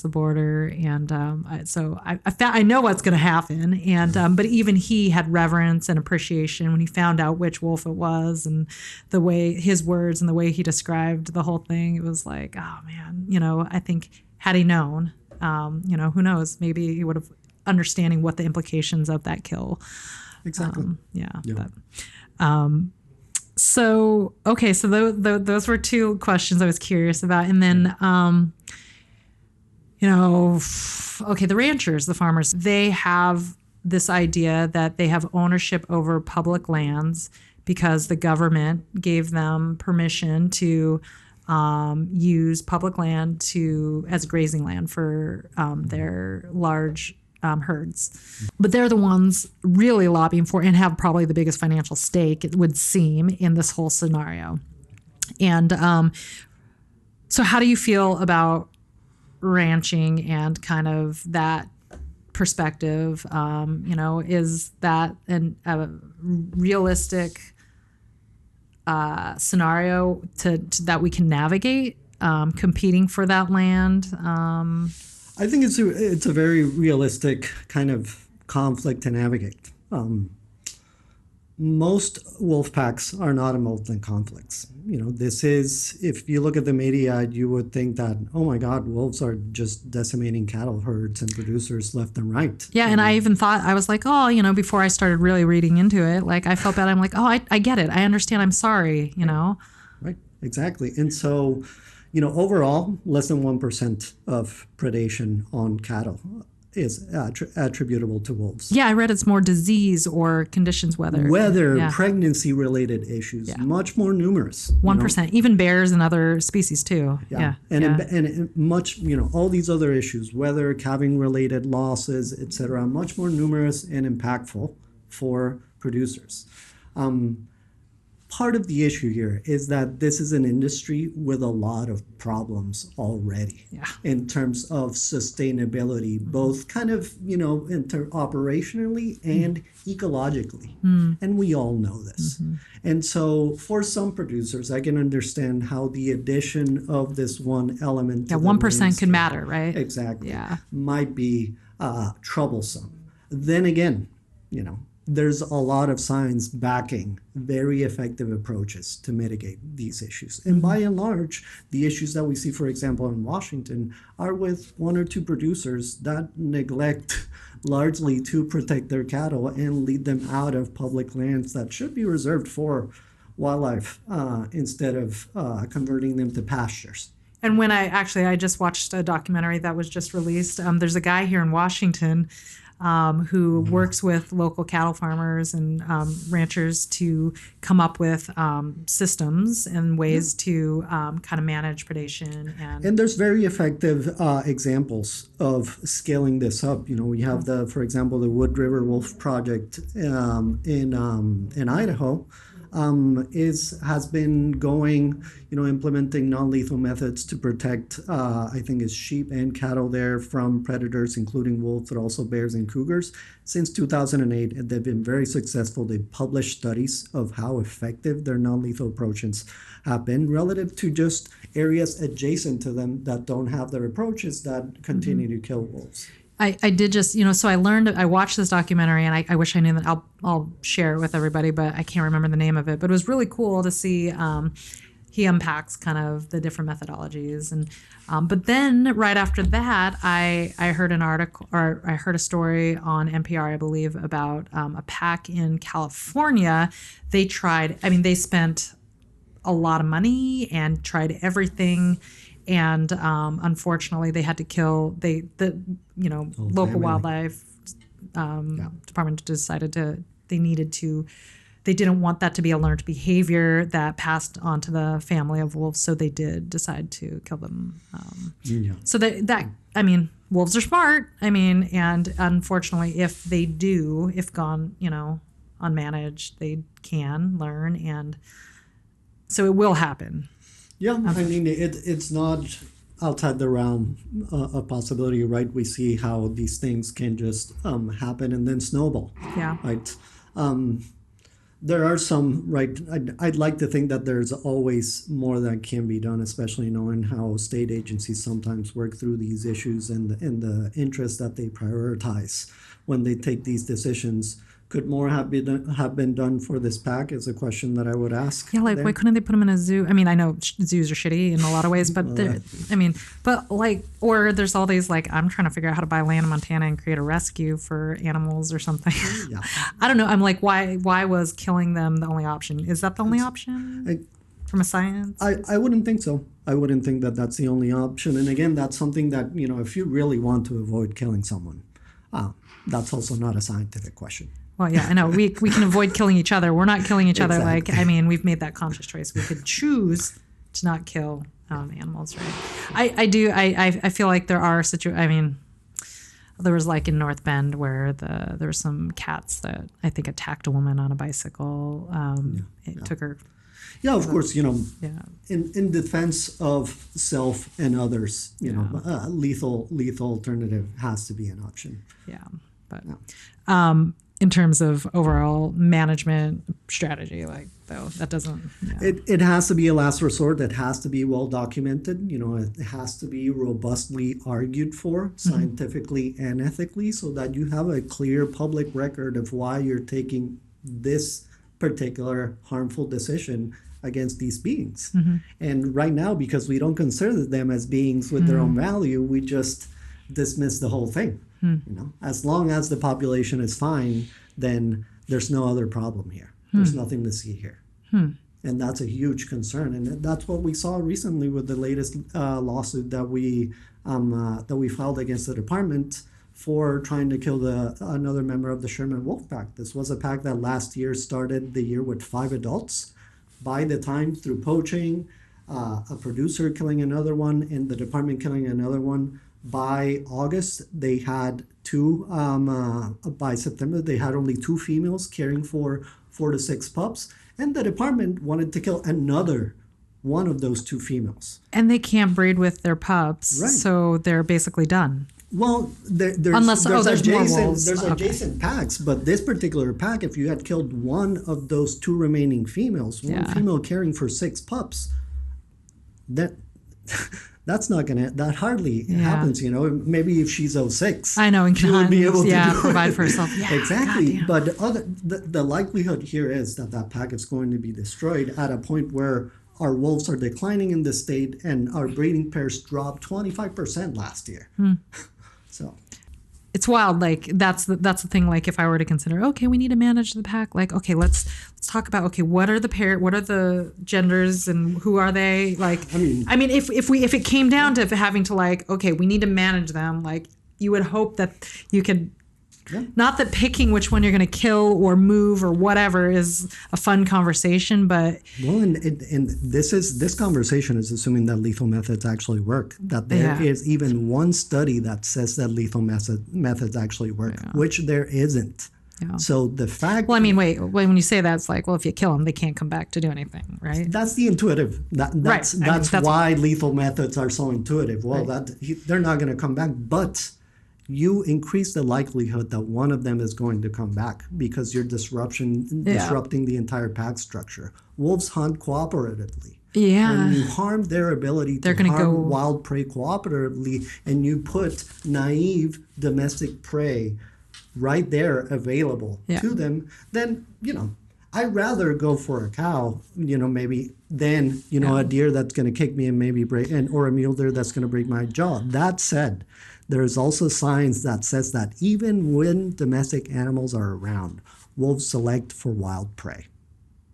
S1: border. And I know what's going to happen. And but even he had reverence and appreciation when he found out which wolf it was, and the way his words and the way he described the whole thing. It was like, oh man, I think had he known, who knows, maybe he would have understanding what the implications of that kill.
S2: Exactly.
S1: So those were two questions I was curious about. And then, the ranchers, the farmers, they have this idea that they have ownership over public lands because the government gave them permission to use public land as grazing land for their large herds. But they're the ones really lobbying for and have probably the biggest financial stake, it would seem, in this whole scenario. And so how do you feel about ranching and kind of that perspective? Is that a realistic scenario that we can navigate, competing for that land?
S2: I think it's a very realistic kind of conflict to navigate. Most wolf packs are not involved in conflicts. This is, if you look at the media, you would think that, oh my God, wolves are just decimating cattle herds and producers left and right.
S1: Yeah, and I even thought, I was like, before I started really reading into it, like I felt bad. I'm like, oh, I get it. I understand. I'm sorry,
S2: Right, exactly. And so, overall, less than 1% of predation on cattle is attributable to wolves.
S1: Yeah, I read it's more disease or conditions, weather,
S2: pregnancy-related issues, much more numerous.
S1: 1%, even bears and other species too.
S2: And much, all these other issues, weather, calving-related losses, etc., much more numerous and impactful for producers. Part of the issue here is that this is an industry with a lot of problems already in terms of sustainability, both kind of, operationally and ecologically. And we all know this. And so for some producers, I can understand how the addition of this one element to
S1: 1% can matter, right?
S2: Exactly. Might be troublesome. Then again, there's a lot of science backing very effective approaches to mitigate these issues. And by and large, the issues that we see, for example, in Washington are with one or two producers that neglect largely to protect their cattle and lead them out of public lands that should be reserved for wildlife instead of converting them to pastures.
S1: And when I just watched a documentary that was just released. There's a guy here in Washington who works with local cattle farmers and ranchers to come up with systems and ways to kind of manage predation.
S2: And there's very effective examples of scaling this up. We have for example, the Wood River Wolf Project in Idaho. Has been going, implementing non-lethal methods to protect, I think it's sheep and cattle there from predators, including wolves, but also bears and cougars. Since 2008, and they've been very successful. They've published studies of how effective their non-lethal approaches have been relative to just areas adjacent to them that don't have their approaches that continue to kill wolves.
S1: I did just, so I watched this documentary, and I wish I knew that. I'll share it with everybody, but I can't remember the name of it. But it was really cool to see he unpacks kind of the different methodologies. And but then right after that, I heard an article, or I heard a story on NPR, I believe, about a pack in California. They spent a lot of money and tried everything. And unfortunately, they had to kill the local wildlife department decided they didn't want that to be a learned behavior that passed on to the family of wolves, so they did decide to kill them. So wolves are smart. And unfortunately, if gone, unmanaged, they can learn, and so it will happen.
S2: Yeah, it's not outside the realm of possibility, right? We see how these things can just happen and then snowball.
S1: Yeah.
S2: Right. There are some, right, I'd like to think that there's always more that can be done, especially knowing how state agencies sometimes work through these issues and the interests that they prioritize when they take these decisions. Could more have been done for this pack is a question that I would ask.
S1: Yeah, like, why couldn't they put them in a zoo? I know zoos are shitty in a lot of ways, but or there's all these, I'm trying to figure out how to buy land in Montana and create a rescue for animals or something. Yeah. I don't know. I'm like, why was killing them the only option? Is that the only option from a science?
S2: I wouldn't think so. I wouldn't think that that's the only option. And again, that's something that, if you really want to avoid killing someone, that's also not a scientific question.
S1: Well, yeah, I know. We can avoid killing each other. We're not killing each other. We've made that conscious choice. We could choose to not kill animals, right? I feel like there are there was in North Bend where there were some cats that I think attacked a woman on a bicycle. Took her.
S2: Yeah, of course, in defense of self and others, lethal alternative has to be an option.
S1: Yeah, but in terms of overall management strategy, though, that doesn't. Yeah.
S2: It has to be a last resort. It has to be well documented. It has to be robustly argued for scientifically and ethically, so that you have a clear public record of why you're taking this particular harmful decision against these beings. And right now, because we don't consider them as beings with their own value, we just dismiss the whole thing. As long as the population is fine, then there's no other problem here. There's nothing to see here. And that's a huge concern. And that's what we saw recently with the latest lawsuit that we filed against the department for trying to kill another member of the Sherman Wolf Pack. This was a pack that last year started the year with 5 adults. By the time, through poaching, a producer killing another one, and the department killing another one, by August, they had 2. By September, they had only 2 females caring for 4 to 6 pups. And the department wanted to kill another one of those 2 females.
S1: And they can't breed with their pups, right. So they're basically done.
S2: Well, there's adjacent packs, but this particular pack, if you had killed one of those 2 remaining females, one female caring for 6 pups, that's not gonna. That hardly happens, Maybe if she's 06,
S1: I know, and
S2: she would be able to
S1: provide for herself. Yeah,
S2: exactly. But the likelihood here is that pack is going to be destroyed at a point where our wolves are declining in the state, and our breeding pairs dropped 25% last year. So,
S1: it's wild. Like that's the thing. Like if I were to consider, okay, we need to manage the pack. Like, okay, let's talk about, okay, what are the genders and who are they? Like, I mean, if it came down to having to like, okay, we need to manage them. Like you would hope that you could. Yeah. Not that picking which one you're going to kill or move or whatever is a fun conversation, but
S2: and this conversation is assuming that lethal methods actually work. That there is even one study that says that lethal methods actually work, which there isn't. Yeah. So the fact.
S1: Well, I mean, wait. When you say that, it's like, well, if you kill them, they can't come back to do anything, right?
S2: That's the intuitive. That's why lethal methods are so intuitive. Well, they're not going to come back, but you increase the likelihood that one of them is going to come back because you're disrupting the entire pack structure. Wolves hunt cooperatively. Yeah. When you harm their ability to harm wild prey cooperatively, and you put naive domestic prey right there available to them, then, I'd rather go for a cow, maybe than, a deer that's going to kick me and maybe or a mule deer that's going to break my jaw. That said, there's also science that says that even when domestic animals are around, wolves select for wild prey.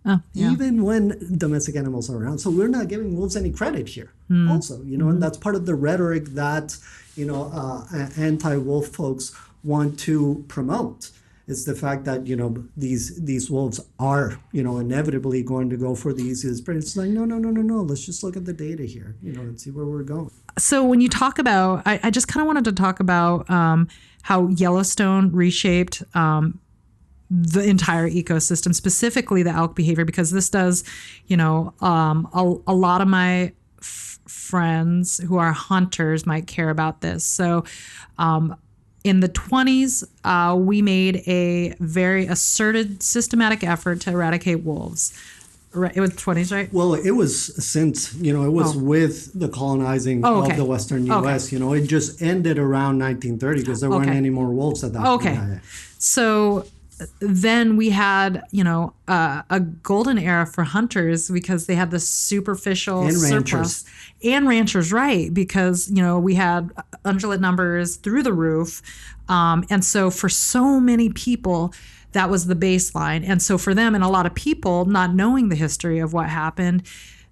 S2: Oh, yeah. Even when domestic animals are around. So we're not giving wolves any credit here also, and that's part of the rhetoric that, anti-wolf folks want to promote. It's the fact that, these wolves are, inevitably going to go for the easiest prey. It's like, no. Let's just look at the data here, and see where we're going.
S1: So when you talk about, I just kind of wanted to talk about how Yellowstone reshaped the entire ecosystem, specifically the elk behavior, because this does, a lot of my friends who are hunters might care about this. So, in the 20s, we made a very asserted, systematic effort to eradicate wolves. It was 20s, right?
S2: Well, it was since, with the colonizing of the Western U.S., it just ended around 1930 because there weren't any more wolves at that point. Okay.
S1: So then we had, a golden era for hunters because they had this superficial surplus. And ranchers, right, because, we had undulate numbers through the roof. And so for so many people, that was the baseline. And so for them and a lot of people not knowing the history of what happened,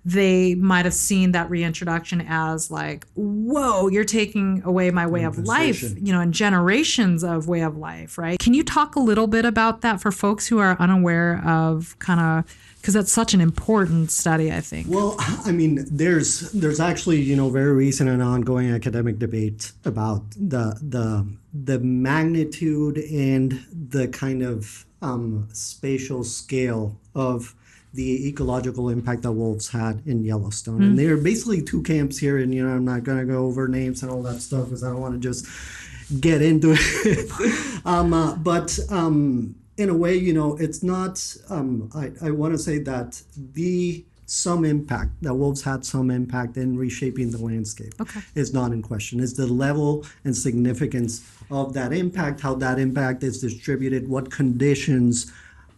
S1: they might have seen that reintroduction as like, whoa, you're taking away my way of life, and generations of way of life, right? Can you talk a little bit about that for folks who are unaware of because that's such an important study, I think.
S2: Well, I mean, there's actually, very recent and ongoing academic debate about the magnitude and the kind of spatial scale of the ecological impact that wolves had in Yellowstone. And there are basically two camps here, and I'm not going to go over names and all that stuff because I don't want to just get into it. But in a way, it's not, I want to say that wolves had some impact in reshaping the landscape is not in question. It's the level and significance of that impact, how that impact is distributed, what conditions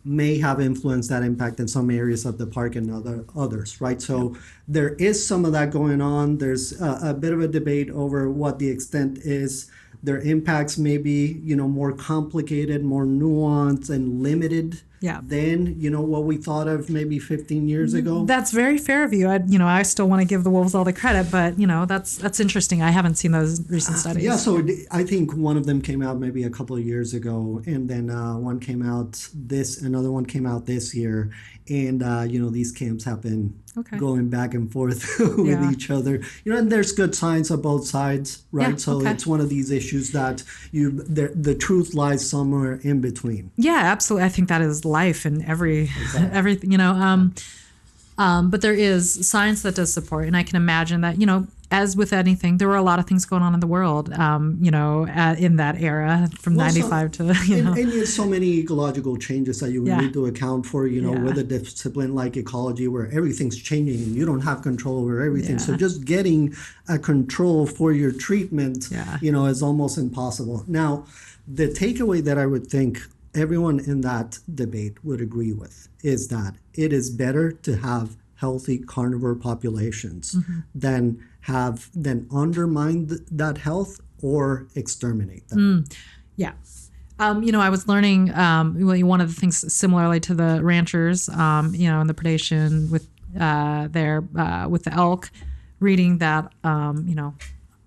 S2: may have influenced that impact in some areas of the park and others, right? So there is some of that going on. There's a bit of a debate over what the extent is. Their impacts may be, more complicated, more nuanced and limited than, what we thought of maybe 15 years ago.
S1: That's very fair of you. I still want to give the wolves all the credit, but, that's interesting. I haven't seen those recent studies.
S2: So I think one of them came out maybe a couple of years ago, and then one came out another one came out this year. And, these camps have been going back and forth with each other. And there's good science on both sides, right? It's one of these issues that the truth lies somewhere in between.
S1: Yeah, absolutely. I think that is life and everything, but there is science that does support. And I can imagine that, as with anything, there were a lot of things going on in the world, in that era from 95 to,
S2: And there's so many ecological changes that you would need to account for, with a discipline like ecology where everything's changing and you don't have control over everything. So just getting a control for your treatment, is almost impossible. Now, the takeaway that I would think everyone in that debate would agree with is that it is better to have healthy carnivore populations than undermine that health or exterminate them.
S1: Yeah. I was learning, one of the things similarly to the ranchers, in the predation with with the elk, reading that,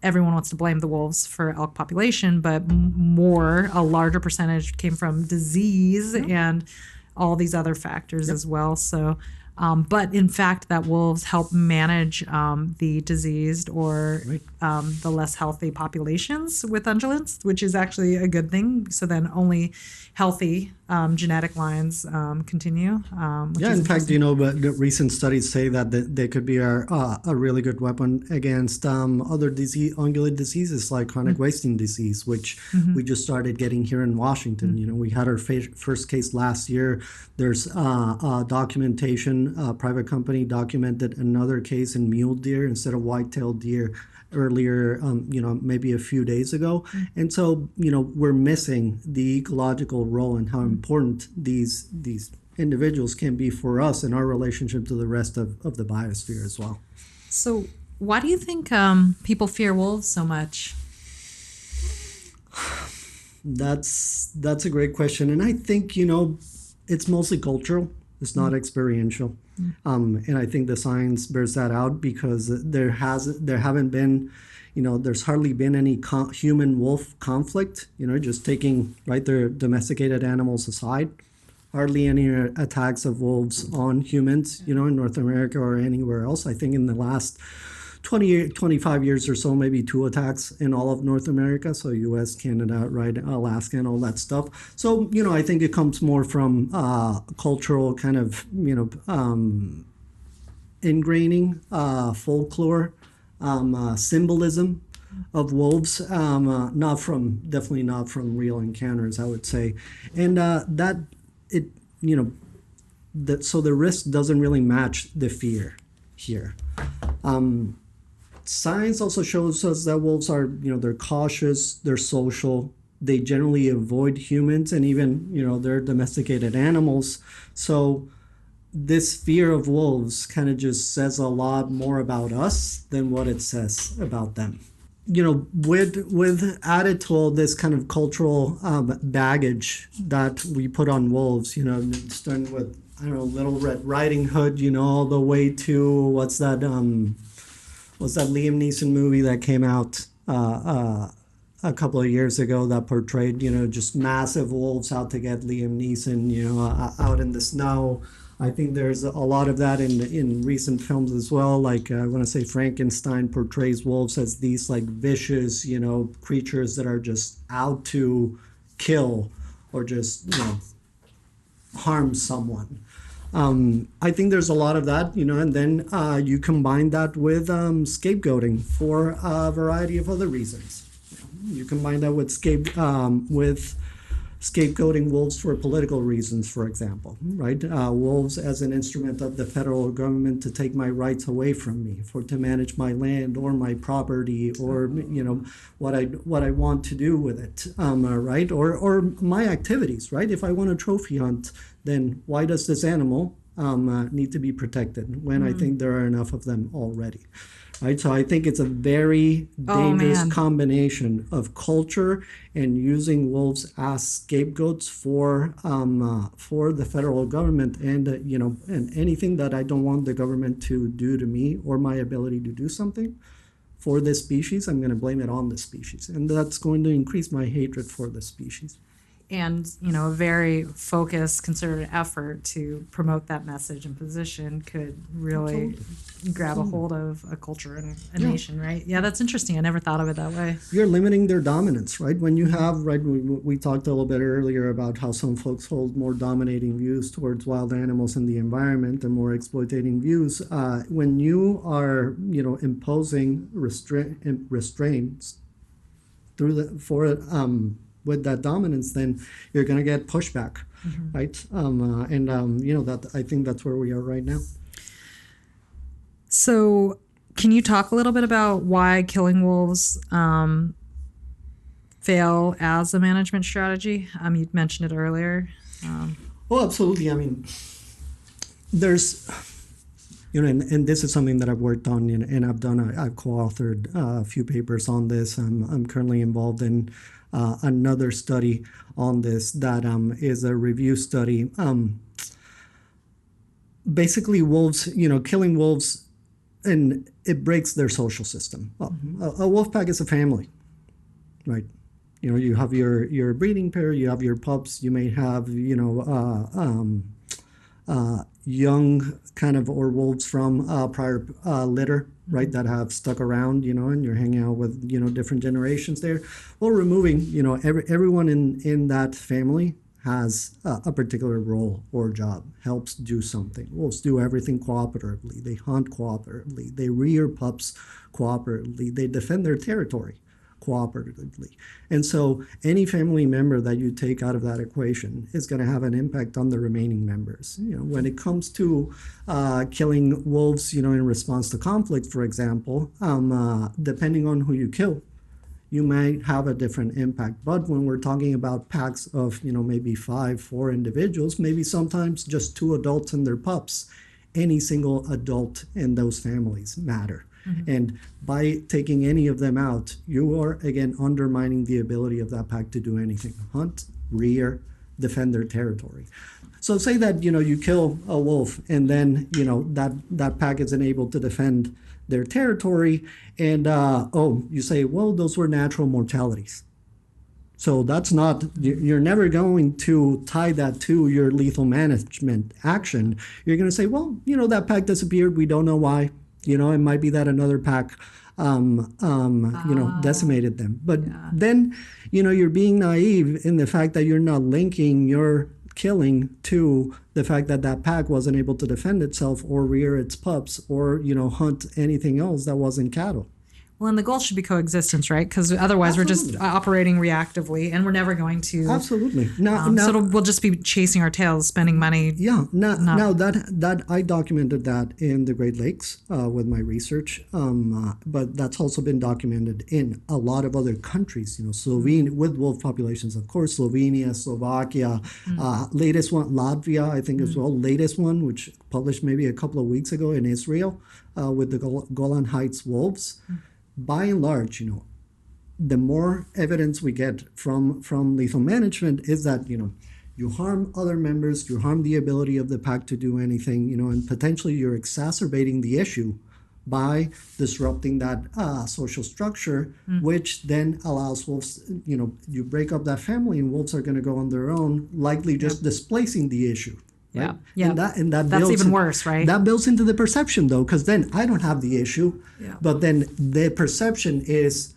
S1: everyone wants to blame the wolves for elk population, but a larger percentage came from disease and all these other factors as well. So, but in fact, that wolves help manage the diseased or the less healthy populations with ungulates, which is actually a good thing. So then only healthy genetic lines continue.
S2: In fact, but the recent studies say that they could be a really good weapon against other ungulate diseases like chronic wasting disease, which we just started getting here in Washington. We had our first case last year. There's documentation, a private company documented another case in mule deer instead of white-tailed deer earlier, maybe a few days ago. And so, we're missing the ecological role and how important these individuals can be for us and our relationship to the rest of the biosphere as well.
S1: So why do you think people fear wolves so much?
S2: That's a great question. And I think, it's mostly cultural. It's not experiential. And I think the science bears that out because there haven't been, there's hardly been any human-wolf conflict, just taking their domesticated animals aside. Hardly any attacks of wolves on humans, in North America or anywhere else. I think in the last 25 years or so, maybe 2 attacks in all of North America. So U.S., Canada, Alaska, and all that stuff. So, I think it comes more from cultural kind of, ingraining, folklore, symbolism of wolves, definitely not from real encounters, I would say. And so the risk doesn't really match the fear here. Science also shows us that wolves are, they're cautious, they're social, they generally avoid humans and even, they're domesticated animals. So this fear of wolves kind of just says a lot more about us than what it says about them. With added to all this kind of cultural baggage that we put on wolves, starting with, Little Red Riding Hood, all the way to what's that Liam Neeson movie that came out a couple of years ago that portrayed, just massive wolves out to get Liam Neeson, out in the snow. I think there's a lot of that in recent films as well. Like I want to say Frankenstein portrays wolves as these vicious, creatures that are just out to kill or just, harm someone. I think there's a lot of that, and then you combine that with scapegoating for a variety of other reasons. You combine that with scapegoating wolves for political reasons, for example, right? Wolves as an instrument of the federal government to take my rights away from me, to manage my land or my property, or what I want to do with it, right? Or my activities, right? If I want to trophy hunt, then why does this animal need to be protected when I think there are enough of them already? Right, so I think it's a very dangerous combination of culture and using wolves as scapegoats for the federal government, and and anything that I don't want the government to do to me or my ability to do something for this species, I'm going to blame it on the species, and that's going to increase my hatred for the species.
S1: And, a very focused, concerted effort to promote that message and position could really grab a hold of a culture and a nation, right? Yeah, that's interesting. I never thought of it that way.
S2: You're limiting their dominance, right? When you have, we talked a little bit earlier about how some folks hold more dominating views towards wild animals and the environment and more exploitating views. When you are, imposing restraints with that dominance, then you're going to get pushback, right? That I think that's where we are right now.
S1: So, can you talk a little bit about why killing wolves fail as a management strategy? You mentioned it earlier.
S2: Well, absolutely. I mean, there's and this is something that I've worked on, and I've co-authored a few papers on this. I'm currently involved in another study on this that is a review study. Basically, wolves, killing wolves, and it breaks their social system. Well, a wolf pack is a family, right? You have your breeding pair, you have your pups, you may have, young kind of, or wolves from prior litter, right, that have stuck around, and you're hanging out with, different generations there. Well, removing, everyone in that family has a particular role or job, helps do something. Wolves do everything cooperatively. They hunt cooperatively. They rear pups cooperatively. They defend their territory cooperatively. And so any family member that you take out of that equation is going to have an impact on the remaining members. When it comes to killing wolves, in response to conflict, for example, depending on who you kill, you might have a different impact. But when we're talking about packs of, maybe 4 individuals, maybe sometimes just 2 adults and their pups, any single adult in those families matter. And by taking any of them out, you are, again, undermining the ability of that pack to do anything. Hunt, rear, defend their territory. So say that, you kill a wolf, and then, that pack isn't able to defend their territory, and you say, well, those were natural mortalities. So that's not, you're never going to tie that to your lethal management action. You're going to say, well, that pack disappeared, we don't know why. It might be that another pack decimated them. But then, you're being naive in the fact that you're not linking your killing to the fact that that pack wasn't able to defend itself or rear its pups or, hunt anything else that wasn't cattle.
S1: Well, and the goal should be coexistence, right? Because otherwise we're just operating reactively, and we're never going to.
S2: Absolutely.
S1: We'll just be chasing our tails, spending money.
S2: Yeah. Now that I documented that in the Great Lakes with my research, but that's also been documented in a lot of other countries. Slovenia with wolf populations, of course, Slovenia, Slovakia, latest one, Latvia, I think as well. Latest one, which published maybe a couple of weeks ago in Israel, with the Golan Heights wolves. By and large, the more evidence we get from lethal management is that, you harm other members, you harm the ability of the pack to do anything, and potentially you're exacerbating the issue by disrupting that social structure, which then allows wolves, you break up that family and wolves are going to go on their own, likely just displacing the issue. Right?
S1: Yeah.
S2: And that
S1: that's even worse, right?
S2: That builds into the perception, though, because then I don't have the issue, but then the perception is,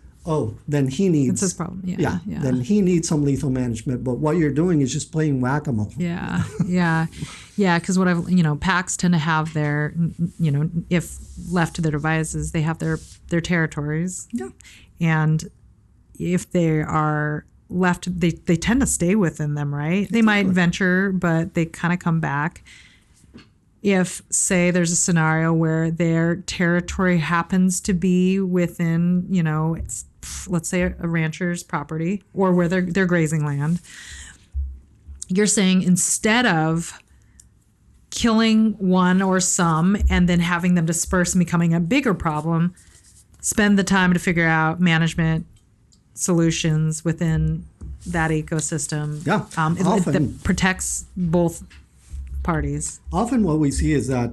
S2: then he needs.
S1: It's his problem.
S2: Then he needs some lethal management. But what you're doing is just playing whack-a-mole.
S1: Yeah. Because packs tend to have their, if left to their devices, they have their territories.
S2: Yeah.
S1: And if they are left, they tend to stay within them, right? Exactly. They might venture, but they kind of come back. If, say, there's a scenario where their territory happens to be within, let's say a rancher's property or where they're grazing land, you're saying instead of killing one or some and then having them disperse and becoming a bigger problem, spend the time to figure out management solutions within that ecosystem that protects both parties.
S2: Often what we see is that,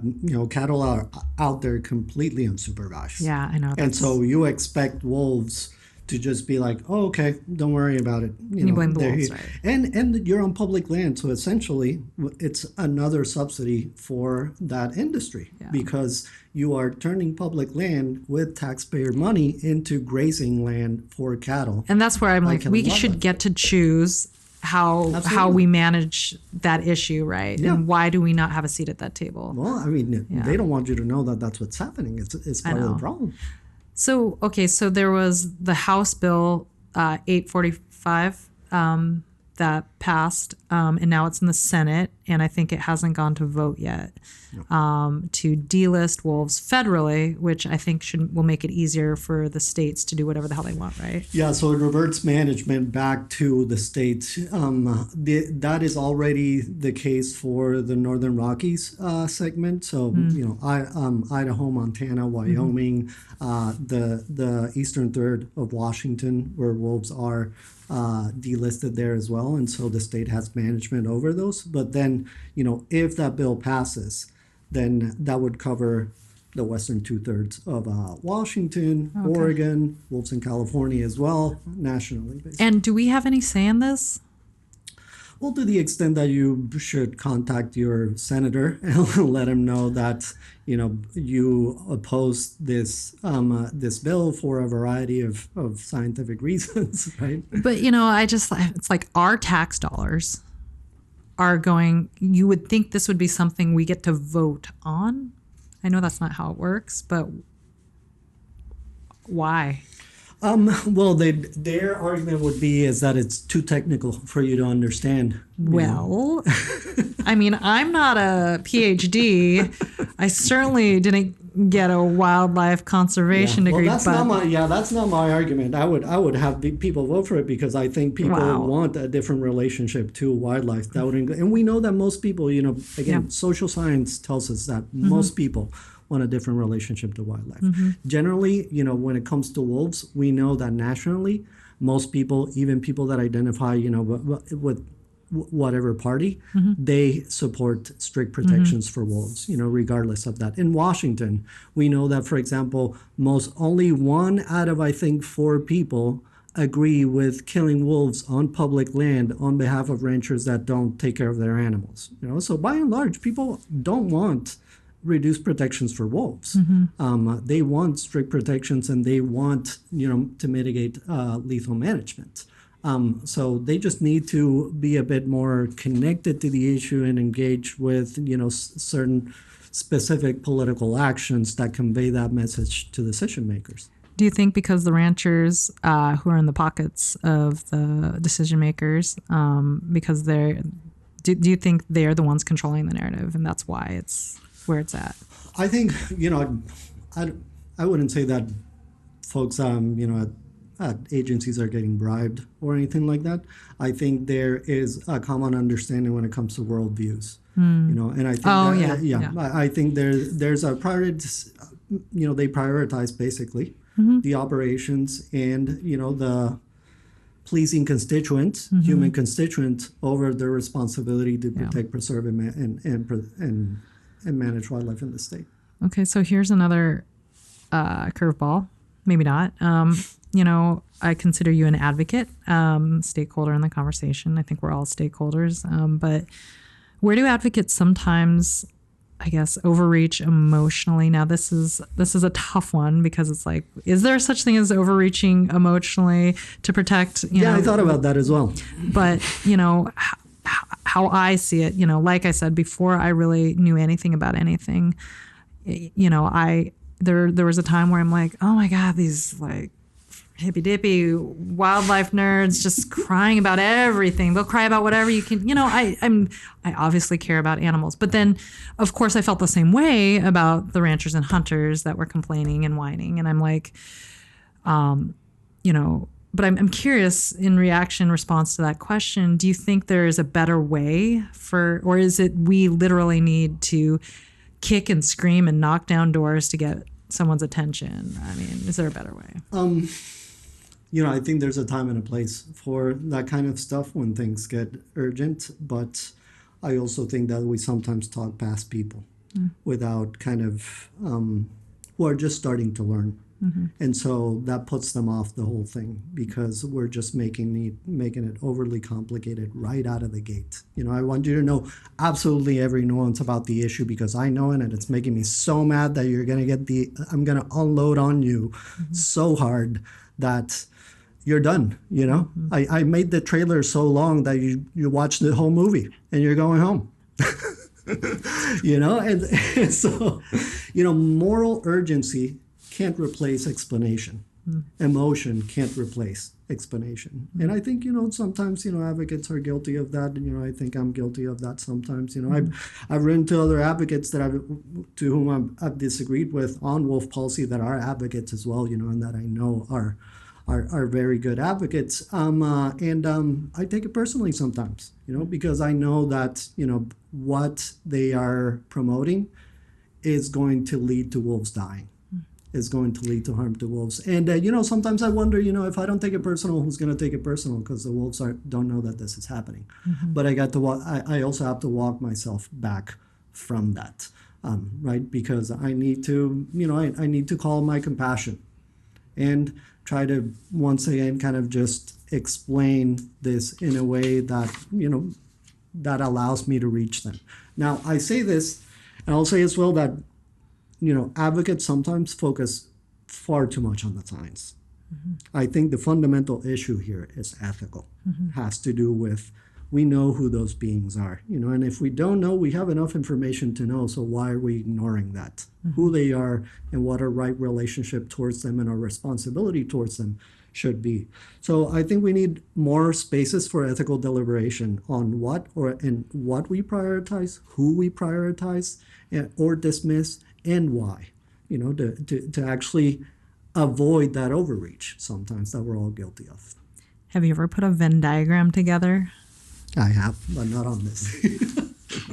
S2: cattle are out there completely unsupervised.
S1: Yeah, I know.
S2: And so you expect wolves to just be like, oh, okay, don't worry about it.
S1: You blame the wolves, right?
S2: And you're on public land, so essentially it's another subsidy for that industry because you are turning public land with taxpayer money into grazing land for cattle.
S1: And that's where I'm like, we should get to choose how we manage that issue, right? Yeah. And why do we not have a seat at that table?
S2: Well, I mean, they don't want you to know that that's what's happening. It's part of the problem.
S1: So there was the House Bill 845 that passed, and now it's in the Senate. and I think it hasn't gone to vote yet, to delist wolves federally, which I think will make it easier for the states to do whatever the hell they want, right?
S2: Yeah, so it reverts management back to the states. That is already the case for the Northern Rockies segment. So, Idaho, Montana, Wyoming, the eastern third of Washington, where wolves are delisted there as well. And so the state has management over those. But then, if that bill passes, then that would cover the western two-thirds of Washington, Oregon, wolves in California as well, nationally. Basically.
S1: And do we have any say in this?
S2: Well, to the extent that you should contact your senator and let him know that, you oppose this this bill for a variety of scientific reasons, right?
S1: But, it's like our tax dollars are going, you would think this would be something we get to vote on. I know that's not how it works, but why?
S2: Well, their argument would be is that it's too technical for you to understand.
S1: Well, I mean, I'm not a PhD. I certainly didn't get a wildlife conservation degree.
S2: Well, that's not my argument. I would have people vote for it because I think people want a different relationship to wildlife. That would and we know that most people, social science tells us that most people want a different relationship to wildlife. Generally, when it comes to wolves, we know that nationally, most people, even people that identify, with whatever party, they support strict protections for wolves, regardless of that. In Washington, we know that, for example, only 1 out of, I think, 4 people agree with killing wolves on public land on behalf of ranchers that don't take care of their animals. So by and large, people don't want reduced protections for wolves. They want strict protections, and they want to mitigate lethal management. So they just need to be a bit more connected to the issue and engage with certain specific political actions that convey that message to decision makers.
S1: Do you think because the ranchers who are in the pockets of the decision makers, because do you think they're the ones controlling the narrative, and that's why it's where it's at?
S2: I think, I wouldn't say that folks, at agencies are getting bribed or anything like that. I think there is a common understanding when it comes to worldviews, and I think I think there's a priority, they prioritize basically the operations and, the pleasing constituent, human constituent, over their responsibility to protect, preserve, and manage wildlife in the state.
S1: Okay, so here's another curveball. Maybe not. I consider you an advocate, stakeholder in the conversation. I think we're all stakeholders. But where do advocates sometimes, I guess, overreach emotionally? Now, this is a tough one because it's like, is there such thing as overreaching emotionally to protect?
S2: I thought about that as well.
S1: But, how I see it, like I said, before I really knew anything about anything, there was a time where I'm like, oh my God, these like hippy dippy wildlife nerds just crying about everything. They'll cry about whatever you can. I obviously care about animals, but then of course I felt the same way about the ranchers and hunters that were complaining and whining, and I'm like, but I'm curious in response to that question, do you think there is a better way or is it we literally need to kick and scream and knock down doors to get someone's attention? I mean, is there a better way?
S2: I think there's a time and a place for that kind of stuff when things get urgent, but I also think that we sometimes talk past people without kind of who are just starting to learn. And so that puts them off the whole thing because we're just making it overly complicated right out of the gate. I want you to know absolutely every nuance about the issue because I know it, and it's making me so mad that I'm going to unload on you so hard that you're done. I made the trailer so long that you watch the whole movie and you're going home. And so, moral urgency can't replace explanation. Emotion can't replace explanation. And I think, sometimes, advocates are guilty of that. And, I think I'm guilty of that sometimes. I've written to other advocates to whom I've disagreed with on wolf policy that are advocates as well, and that I know are very good advocates. I take it personally sometimes, because I know that, what they are promoting is going to lead to wolves dying. Is going to lead to harm to wolves. And, sometimes I wonder, if I don't take it personal, who's going to take it personal? Because the wolves don't know that this is happening. But I also have to walk myself back from that, right? Because I need to, I need to call my compassion and try to, once again, kind of just explain this in a way that, that allows me to reach them. Now, I say this, and I'll say as well that, advocates sometimes focus far too much on the science. I think the fundamental issue here is ethical. Has to do with, we know who those beings are, and if we don't know, we have enough information to know, so why are we ignoring that? Who they are and what our right relationship towards them and our responsibility towards them should be. So I think we need more spaces for ethical deliberation on what we prioritize, who we prioritize or dismiss, and why, to actually avoid that overreach sometimes that we're all guilty of.
S1: Have you ever put a Venn diagram together?
S2: I have, but not on this.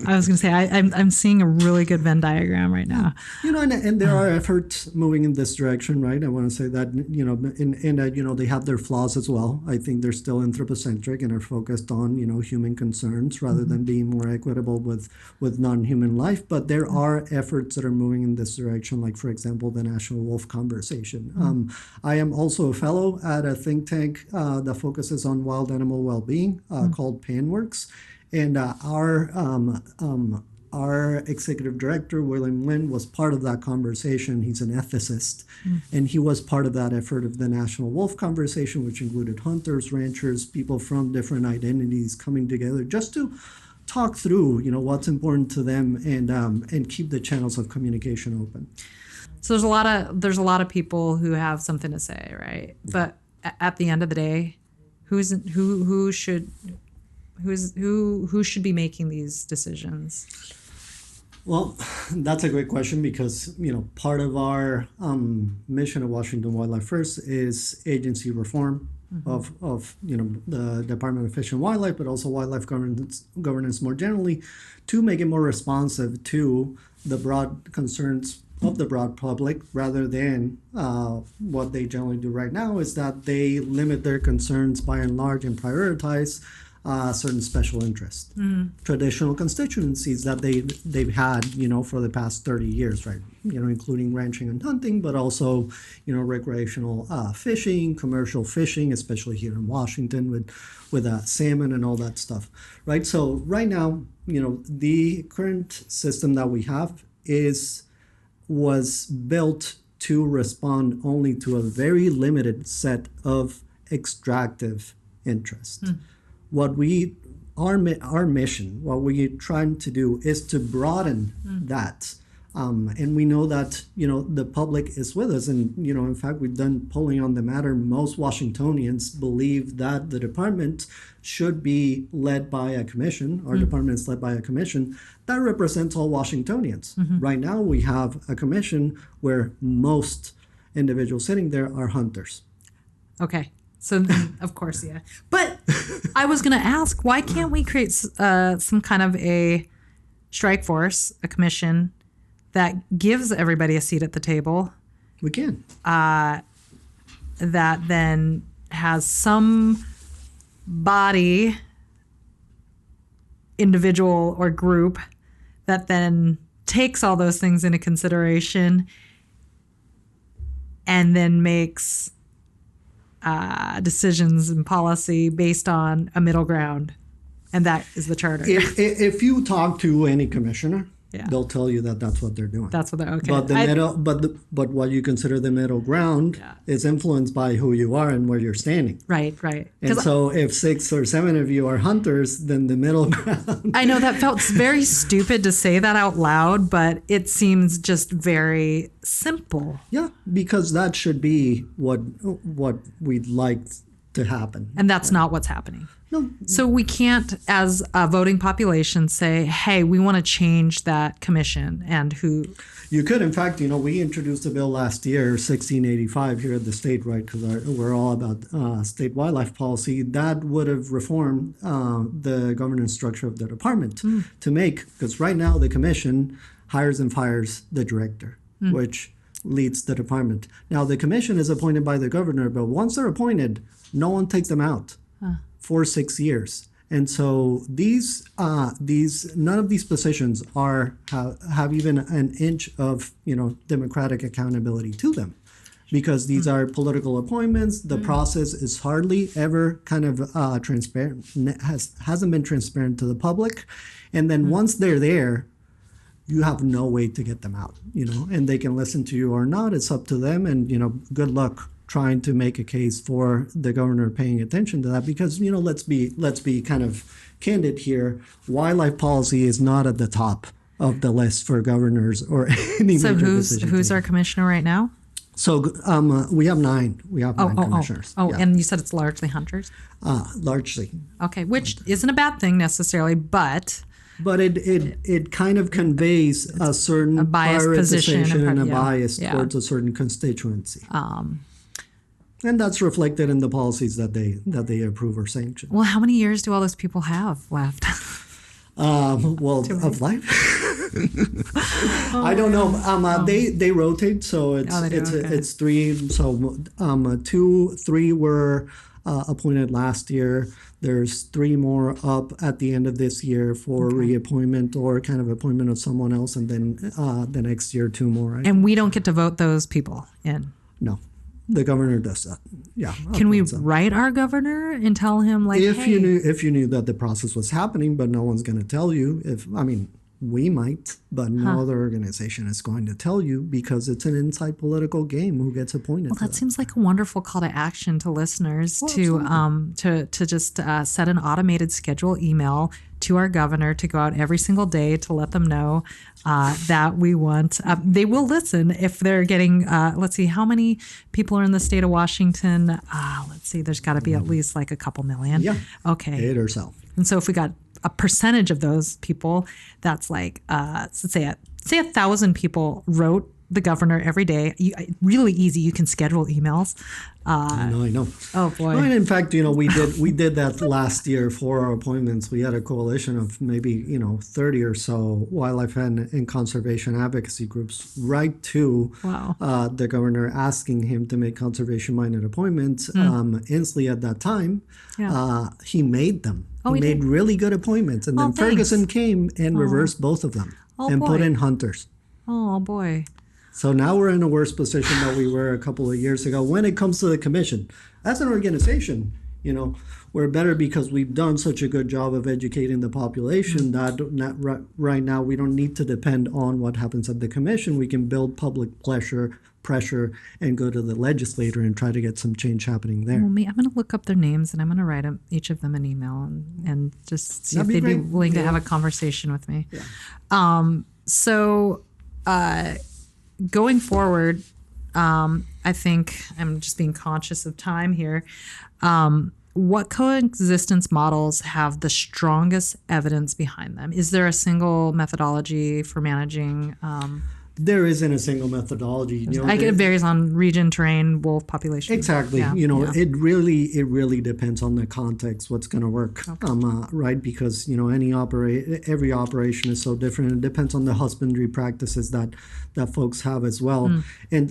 S1: I was going to say, I'm seeing a really good Venn diagram right now.
S2: And there are efforts moving in this direction, right? I want to say that, they have their flaws as well. I think they're still anthropocentric and are focused on, human concerns rather than being more equitable with non-human life. But there are efforts that are moving in this direction, like, for example, the National Wolf Conversation. I am also a fellow at a think tank that focuses on wild animal well-being called PanWorks. And our executive director, William Lynn, was part of that conversation. He's an ethicist, and he was part of that effort of the National Wolf Conversation, which included hunters, ranchers, people from different identities coming together just to talk through, what's important to them and keep the channels of communication open.
S1: So there's a lot of people who have something to say, right? But at the end of the day, who should be making these decisions?
S2: Well, that's a great question because, part of our mission at Washington Wildlife First is agency reform of the Department of Fish and Wildlife, but also wildlife governance more generally, to make it more responsive to the broad concerns of the broad public, rather than what they generally do right now is that they limit their concerns by and large and prioritize certain special interests, traditional constituencies that they've had, for the past 30 years, right? Including ranching and hunting, but also, recreational fishing, commercial fishing, especially here in Washington with salmon and all that stuff, right? So right now, the current system that we have was built to respond only to a very limited set of extractive interests. Our mission, what we're trying to do is to broaden that. And we know that, the public is with us. And, in fact, we've done polling on the matter. Most Washingtonians believe that the department should be led by a commission. Our department is led by a commission that represents all Washingtonians. Right now, we have a commission where most individuals sitting there are hunters.
S1: Okay. So, of course, yeah. But I was going to ask, why can't we create some kind of a strike force, a commission that gives everybody a seat at the table?
S2: We can.
S1: That then has some body, individual or group, that then takes all those things into consideration and then makes decisions and policy based on a middle ground, and that is the charter.
S2: If you talk to any commissioner,
S1: Yeah.
S2: they'll tell you that that's what they're doing.
S1: That's what they're okay.
S2: But but what you consider the middle ground is influenced by who you are and where you're standing.
S1: Right.
S2: And so if 6 or 7 of you are hunters, then the middle ground.
S1: I know that felt very stupid to say that out loud, but it seems just very simple.
S2: Yeah, because that should be what we'd like to happen.
S1: And that's not what's happening.
S2: No.
S1: So we can't, as a voting population, say, hey, we want to change that commission and who.
S2: You could. In fact, we introduced a bill last year, 1685, here at the state, right? Because we're all about state wildlife policy. That would have reformed the governance structure of the department to make, because right now the commission hires and fires the director, which leads the department. Now, the commission is appointed by the governor, but once they're appointed, no one takes them out. For 6 years. And so these none of these positions have even an inch of democratic accountability to them, because these are political appointments. The process is hardly ever kind of transparent, hasn't been transparent to the public. And then once they're there, you have no way to get them out, and they can listen to you or not. It's up to them, and good luck trying to make a case for the governor paying attention to that, because let's be kind of candid here. Wildlife policy is not at the top of the list for governors or any major decision.
S1: So who's our commissioner right now?
S2: So we have 9. We have 9 commissioners.
S1: Yeah. And you said it's largely hunters.
S2: Largely.
S1: Okay, which isn't a bad thing necessarily, but
S2: it kind of conveys a certain
S1: biased position
S2: and a bias towards a certain constituency. And that's reflected in the policies that they approve or sanction.
S1: Well, how many years do all those people have left?
S2: Of life. I don't know. They rotate, so it's 3. So 2, 3 were appointed last year. There's 3 more up at the end of this year for reappointment or kind of appointment of someone else, and then the next year 2 more. Right?
S1: And we don't get to vote those people in.
S2: No. The governor does that. Yeah.
S1: Can we write our governor and tell him, like,
S2: if you knew that the process was happening, but no one's going to tell you? We might, but no other organization is going to tell you, because it's an inside political game who gets appointed.
S1: Well, that seems like a wonderful call to action to listeners to just set an automated schedule email to our governor to go out every single day to let them know that we want. They will listen if they're getting. Let's see, how many people are in the state of Washington? Let's see, there's got to be at least like a couple million.
S2: Yeah.
S1: Okay.
S2: 8 or so.
S1: And so if we got a percentage of those people, that's like, say 1,000 people wrote the governor every day. Really easy. You can schedule emails.
S2: I know.
S1: Oh boy.
S2: Well, and in fact, we did that last year for our appointments. We had a coalition of maybe 30 or so wildlife and conservation advocacy groups write to the governor, asking him to make conservation-minded appointments. Inslee at that time, he made them. He made really good appointments, and then Ferguson came and reversed both of them and put in hunters.
S1: Oh boy.
S2: So now we're in a worse position than we were a couple of years ago when it comes to the commission. As an organization, we're better because we've done such a good job of educating the population that right now we don't need to depend on what happens at the commission. We can build public pressure and go to the legislator and try to get some change happening there.
S1: Well, I'm going to look up their names, and I'm going to write each of them an email and just see
S2: That'd
S1: if they'd be
S2: great.
S1: willing to have a conversation with me.
S2: Yeah.
S1: Going forward, I think I'm just being conscious of time here. What coexistence models have the strongest evidence behind them? Is there a single methodology for managing?
S2: There isn't a single methodology.
S1: It varies on region, terrain, wolf population.
S2: Exactly. It really depends on the context, what's going to work, right? Because every operation is so different. It depends on the husbandry practices that folks have as well.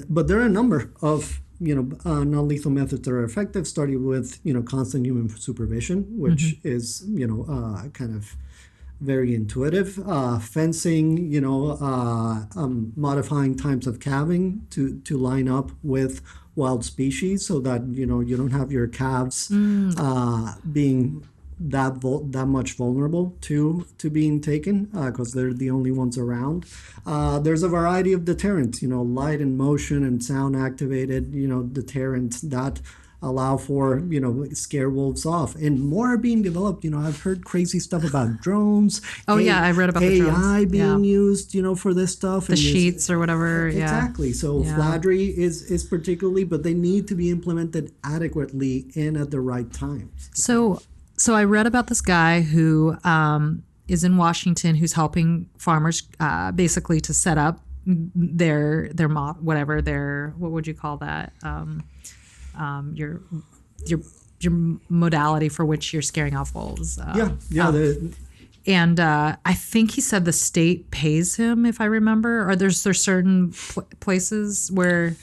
S2: But there are a number of non-lethal methods that are effective, starting with constant human supervision, which is kind of very intuitive. Fencing, modifying times of calving to line up with wild species, so that you don't have your calves being that much vulnerable to being taken because they're the only ones around. There's a variety of deterrents, light and motion and sound activated, deterrents that allow for, scare wolves off. And more are being developed. I've heard crazy stuff about drones.
S1: Oh, yeah, I read about the drones.
S2: AI being used, for this stuff.
S1: The sheets or whatever.
S2: Exactly. So flattery is particularly, but they need to be implemented adequately and at the right times.
S1: So I read about this guy who is in Washington who's helping farmers basically to set up their what would you call that? Your modality for which you're scaring off wolves. And I think he said the state pays him, if I remember. Or there's certain places where.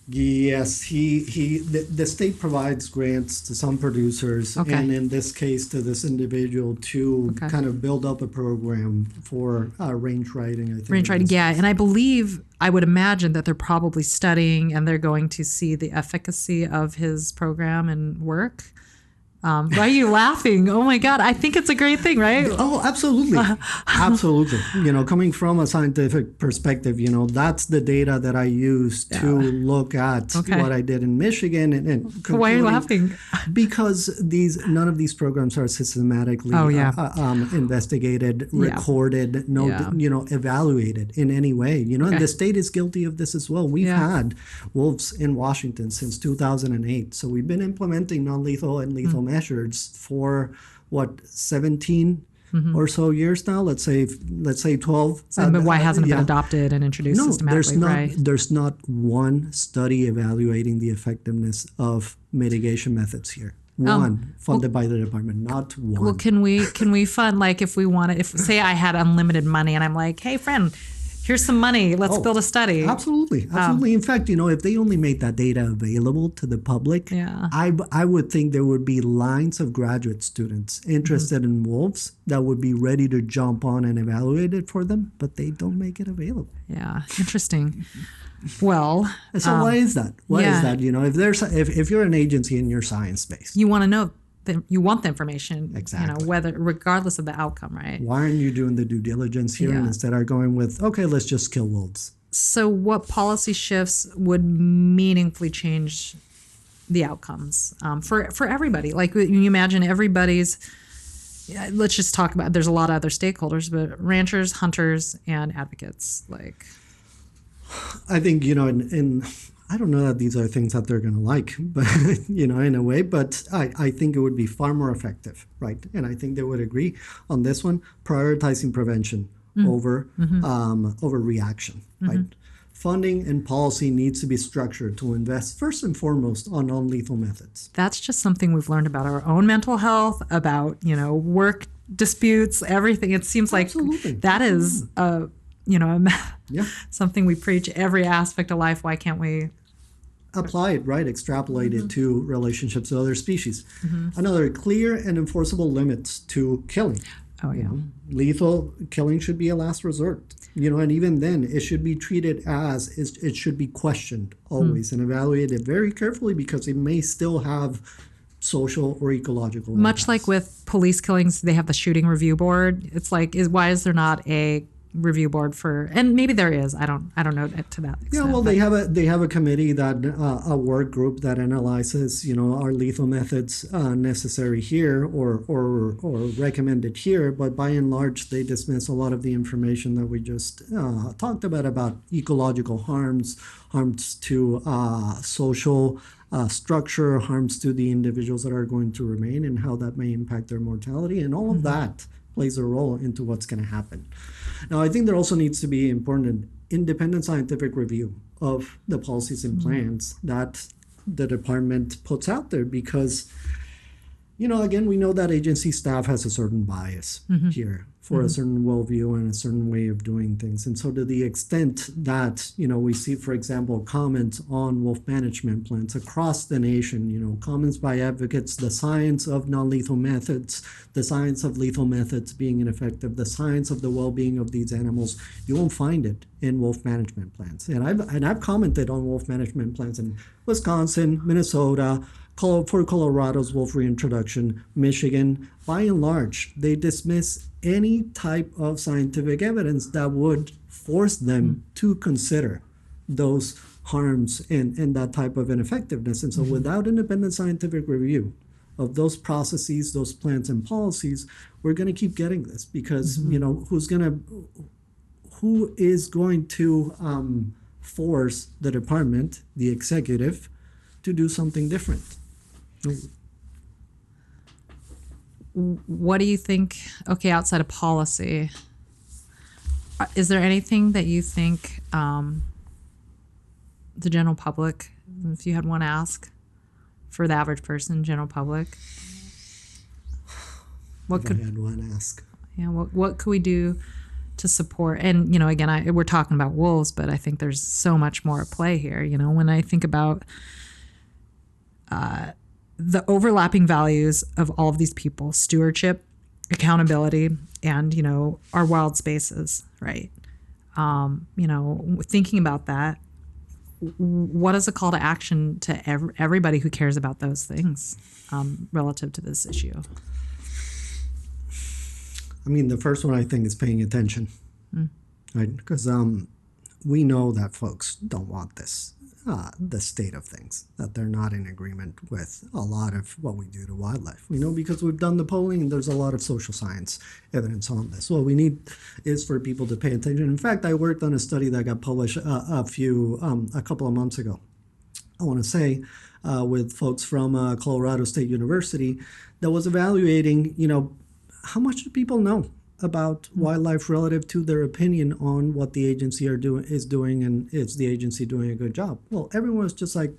S2: Yes, the state provides grants to some producers, and in this case to this individual to kind of build up a program for range riding. I think
S1: range riding, yeah, and I would imagine that they're probably studying and they're going to see the efficacy of his program and work. Why are you laughing? Oh my God, I think it's a great thing, right?
S2: Oh, absolutely. Absolutely. Coming from a scientific perspective, that's the data that I use to look at what I did in Michigan. And
S1: why are you laughing?
S2: Because none of these programs are systematically investigated, recorded, evaluated in any way. And the state is guilty of this as well. We've had wolves in Washington since 2008. So we've been implementing non-lethal and lethal measures for 17 or so years now. Let's say 12.
S1: But why hasn't it been adopted and introduced systematically?
S2: There's not one study evaluating the effectiveness of mitigation methods here. Funded by the department, not one.
S1: Well, can we fund, like, if we wanted, if say I had unlimited money and I'm like, hey friend, here's some money, let's build a study.
S2: Absolutely. In fact, if they only made that data available to the public, I would think there would be lines of graduate students interested in wolves that would be ready to jump on and evaluate it for them, but they don't make it available.
S1: Yeah, interesting. Well,
S2: so why is that? Why is that? If you're an agency in your science space,
S1: you want to know. You want the information,
S2: exactly.
S1: Regardless of the outcome, right?
S2: Why aren't you doing the due diligence here and instead are going with, okay, let's just kill wolves?
S1: So what policy shifts would meaningfully change the outcomes for everybody? Like, you imagine everybody's, let's just talk about, there's a lot of other stakeholders, but ranchers, hunters, and advocates. Like,
S2: I think, I don't know that these are things that they're going to like, but in a way, but I think it would be far more effective, right? And I think they would agree on this one, prioritizing prevention over reaction, right? Funding and policy needs to be structured to invest first and foremost on non-lethal methods.
S1: That's just something we've learned about our own mental health, about, work disputes, everything. It seems like that is something we preach every aspect of life. Why can't we
S2: apply it, right? Extrapolate it to relationships with other species. Another, clear and enforceable limits to killing.
S1: Oh, yeah.
S2: Lethal killing should be a last resort. And even then, it should be treated as, it should be questioned always and evaluated very carefully because it may still have social or ecological
S1: Much
S2: impacts.
S1: like with police killings, they have the shooting review board. It's like, why is there not a review board for, and maybe there is, I don't know to that extent.
S2: Yeah, well, they have a committee that a work group that analyzes, are lethal methods necessary here or recommended here, but by and large they dismiss a lot of the information that we just talked about ecological harms to social structure, harms to the individuals that are going to remain, and how that may impact their mortality, and all of that plays a role into what's going to happen. Now, I think there also needs to be important independent scientific review of the policies and plans that the department puts out there because, again, we know that agency staff has a certain bias here for a certain worldview and a certain way of doing things. And so to the extent that, we see, for example, comments on wolf management plans across the nation, comments by advocates, the science of non-lethal methods, the science of lethal methods being ineffective, the science of the well-being of these animals, you won't find it in wolf management plans. And I've commented on wolf management plans in Wisconsin, Minnesota, For Colorado's wolf reintroduction, Michigan, by and large, they dismiss any type of scientific evidence that would force them to consider those harms and that type of ineffectiveness. And so without independent scientific review of those processes, those plans and policies, we're going to keep getting this because, who is going to force the department, the executive, to do something different?
S1: What do you think, okay, outside of policy, is there anything that you think the general public, if you had one ask for the average person, general public,
S2: I had one ask.
S1: Yeah, what could we do to support? And, again, we're talking about wolves, but I think there's so much more at play here. When I think about the overlapping values of all of these people, stewardship, accountability, and, our wild spaces, right? Thinking about that, what is a call to action to everybody who cares about those things relative to this issue?
S2: I mean, the first one I think is paying attention, right? Because we know that folks don't want this, the state of things, that they're not in agreement with a lot of what we do to wildlife. We know because we've done the polling and there's a lot of social science evidence on this. What we need is for people to pay attention. In fact, I worked on a study that got published a couple of months ago, I want to say, with folks from Colorado State University that was evaluating, how much do people know about wildlife relative to their opinion on what the agency is doing, and is the agency doing a good job? Well, everyone was just like,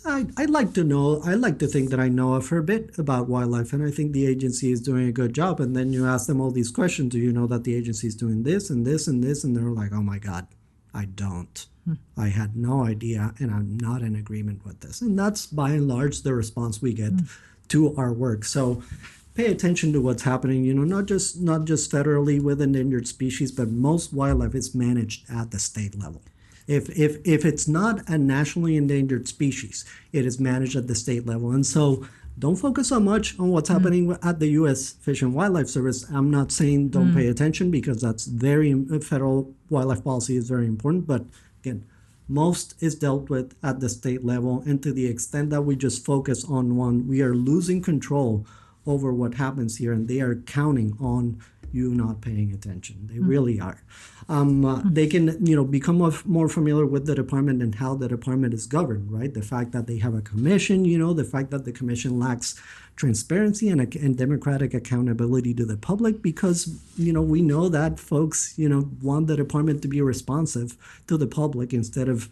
S2: I'd like to know, I like to think that I know a fair bit about wildlife, and I think the agency is doing a good job. And then you ask them all these questions, do you know that the agency is doing this and this and this? And they're like, oh my God, I don't. I had no idea, and I'm not in agreement with this. And that's by and large the response we get to our work. So pay attention to what's happening, not just federally with endangered species, but most wildlife is managed at the state level. If it's not a nationally endangered species, it is managed at the state level. And so don't focus so much on what's happening at the U.S. Fish and Wildlife Service. I'm not saying don't pay attention, because that's federal wildlife policy is very important. But again, most is dealt with at the state level. And to the extent that we just focus on one, we are losing control over what happens here, and they are counting on you not paying attention. They really are. They can, become more familiar with the department and how the department is governed, right? The fact that they have a commission, the fact that the commission lacks transparency and democratic accountability to the public, because, we know that folks, want the department to be responsive to the public instead of,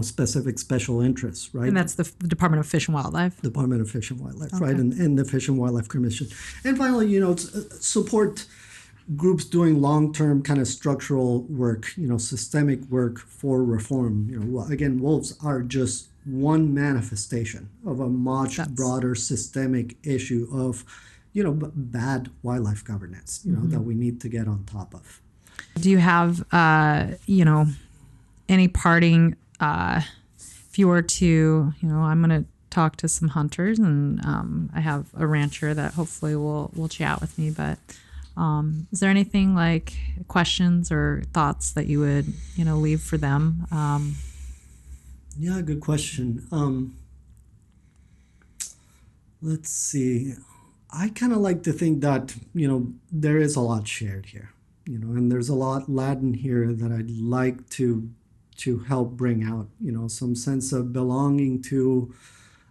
S2: specific special interests, right?
S1: And that's the Department of Fish and Wildlife.
S2: Department of Fish and Wildlife,
S1: Okay.
S2: right? And the Fish and Wildlife Commission. And finally, support groups doing long-term kind of structural work, systemic work for reform. Again, wolves are just one manifestation of a much broader systemic issue of, bad wildlife governance, that we need to get on top of.
S1: Do you have, any parting, if you were to, I'm going to talk to some hunters, and I have a rancher that hopefully will chat with me, but is there anything like questions or thoughts that you would, leave for them?
S2: Yeah, good question. Let's see. I kind of like to think that, there is a lot shared here, and there's a lot Latin here that I'd like to help bring out, some sense of belonging to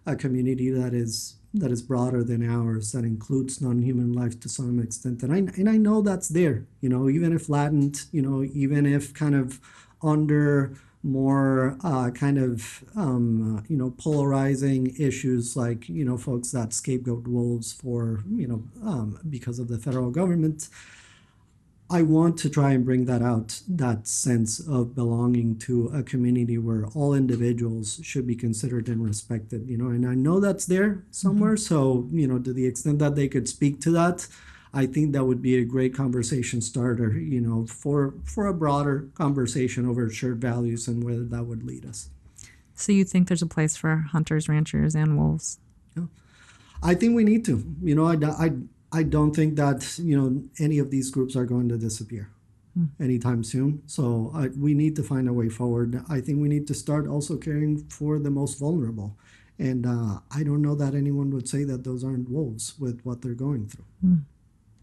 S2: a community that is broader than ours, that includes non-human life to some extent. And I know that's there, even if latent, even if kind of under more polarizing issues like, folks that scapegoat wolves for, because of the federal government. I want to try and bring that out, that sense of belonging to a community where all individuals should be considered and respected, and I know that's there somewhere. So, to the extent that they could speak to that, I think that would be a great conversation starter, for a broader conversation over shared values and where that would lead us.
S1: So you think there's a place for hunters, ranchers, and wolves?
S2: I think we need to. I don't think that any of these groups are going to disappear anytime soon. So we need to find a way forward. I think we need to start also caring for the most vulnerable. And I don't know that anyone would say that those aren't wolves with what they're going through.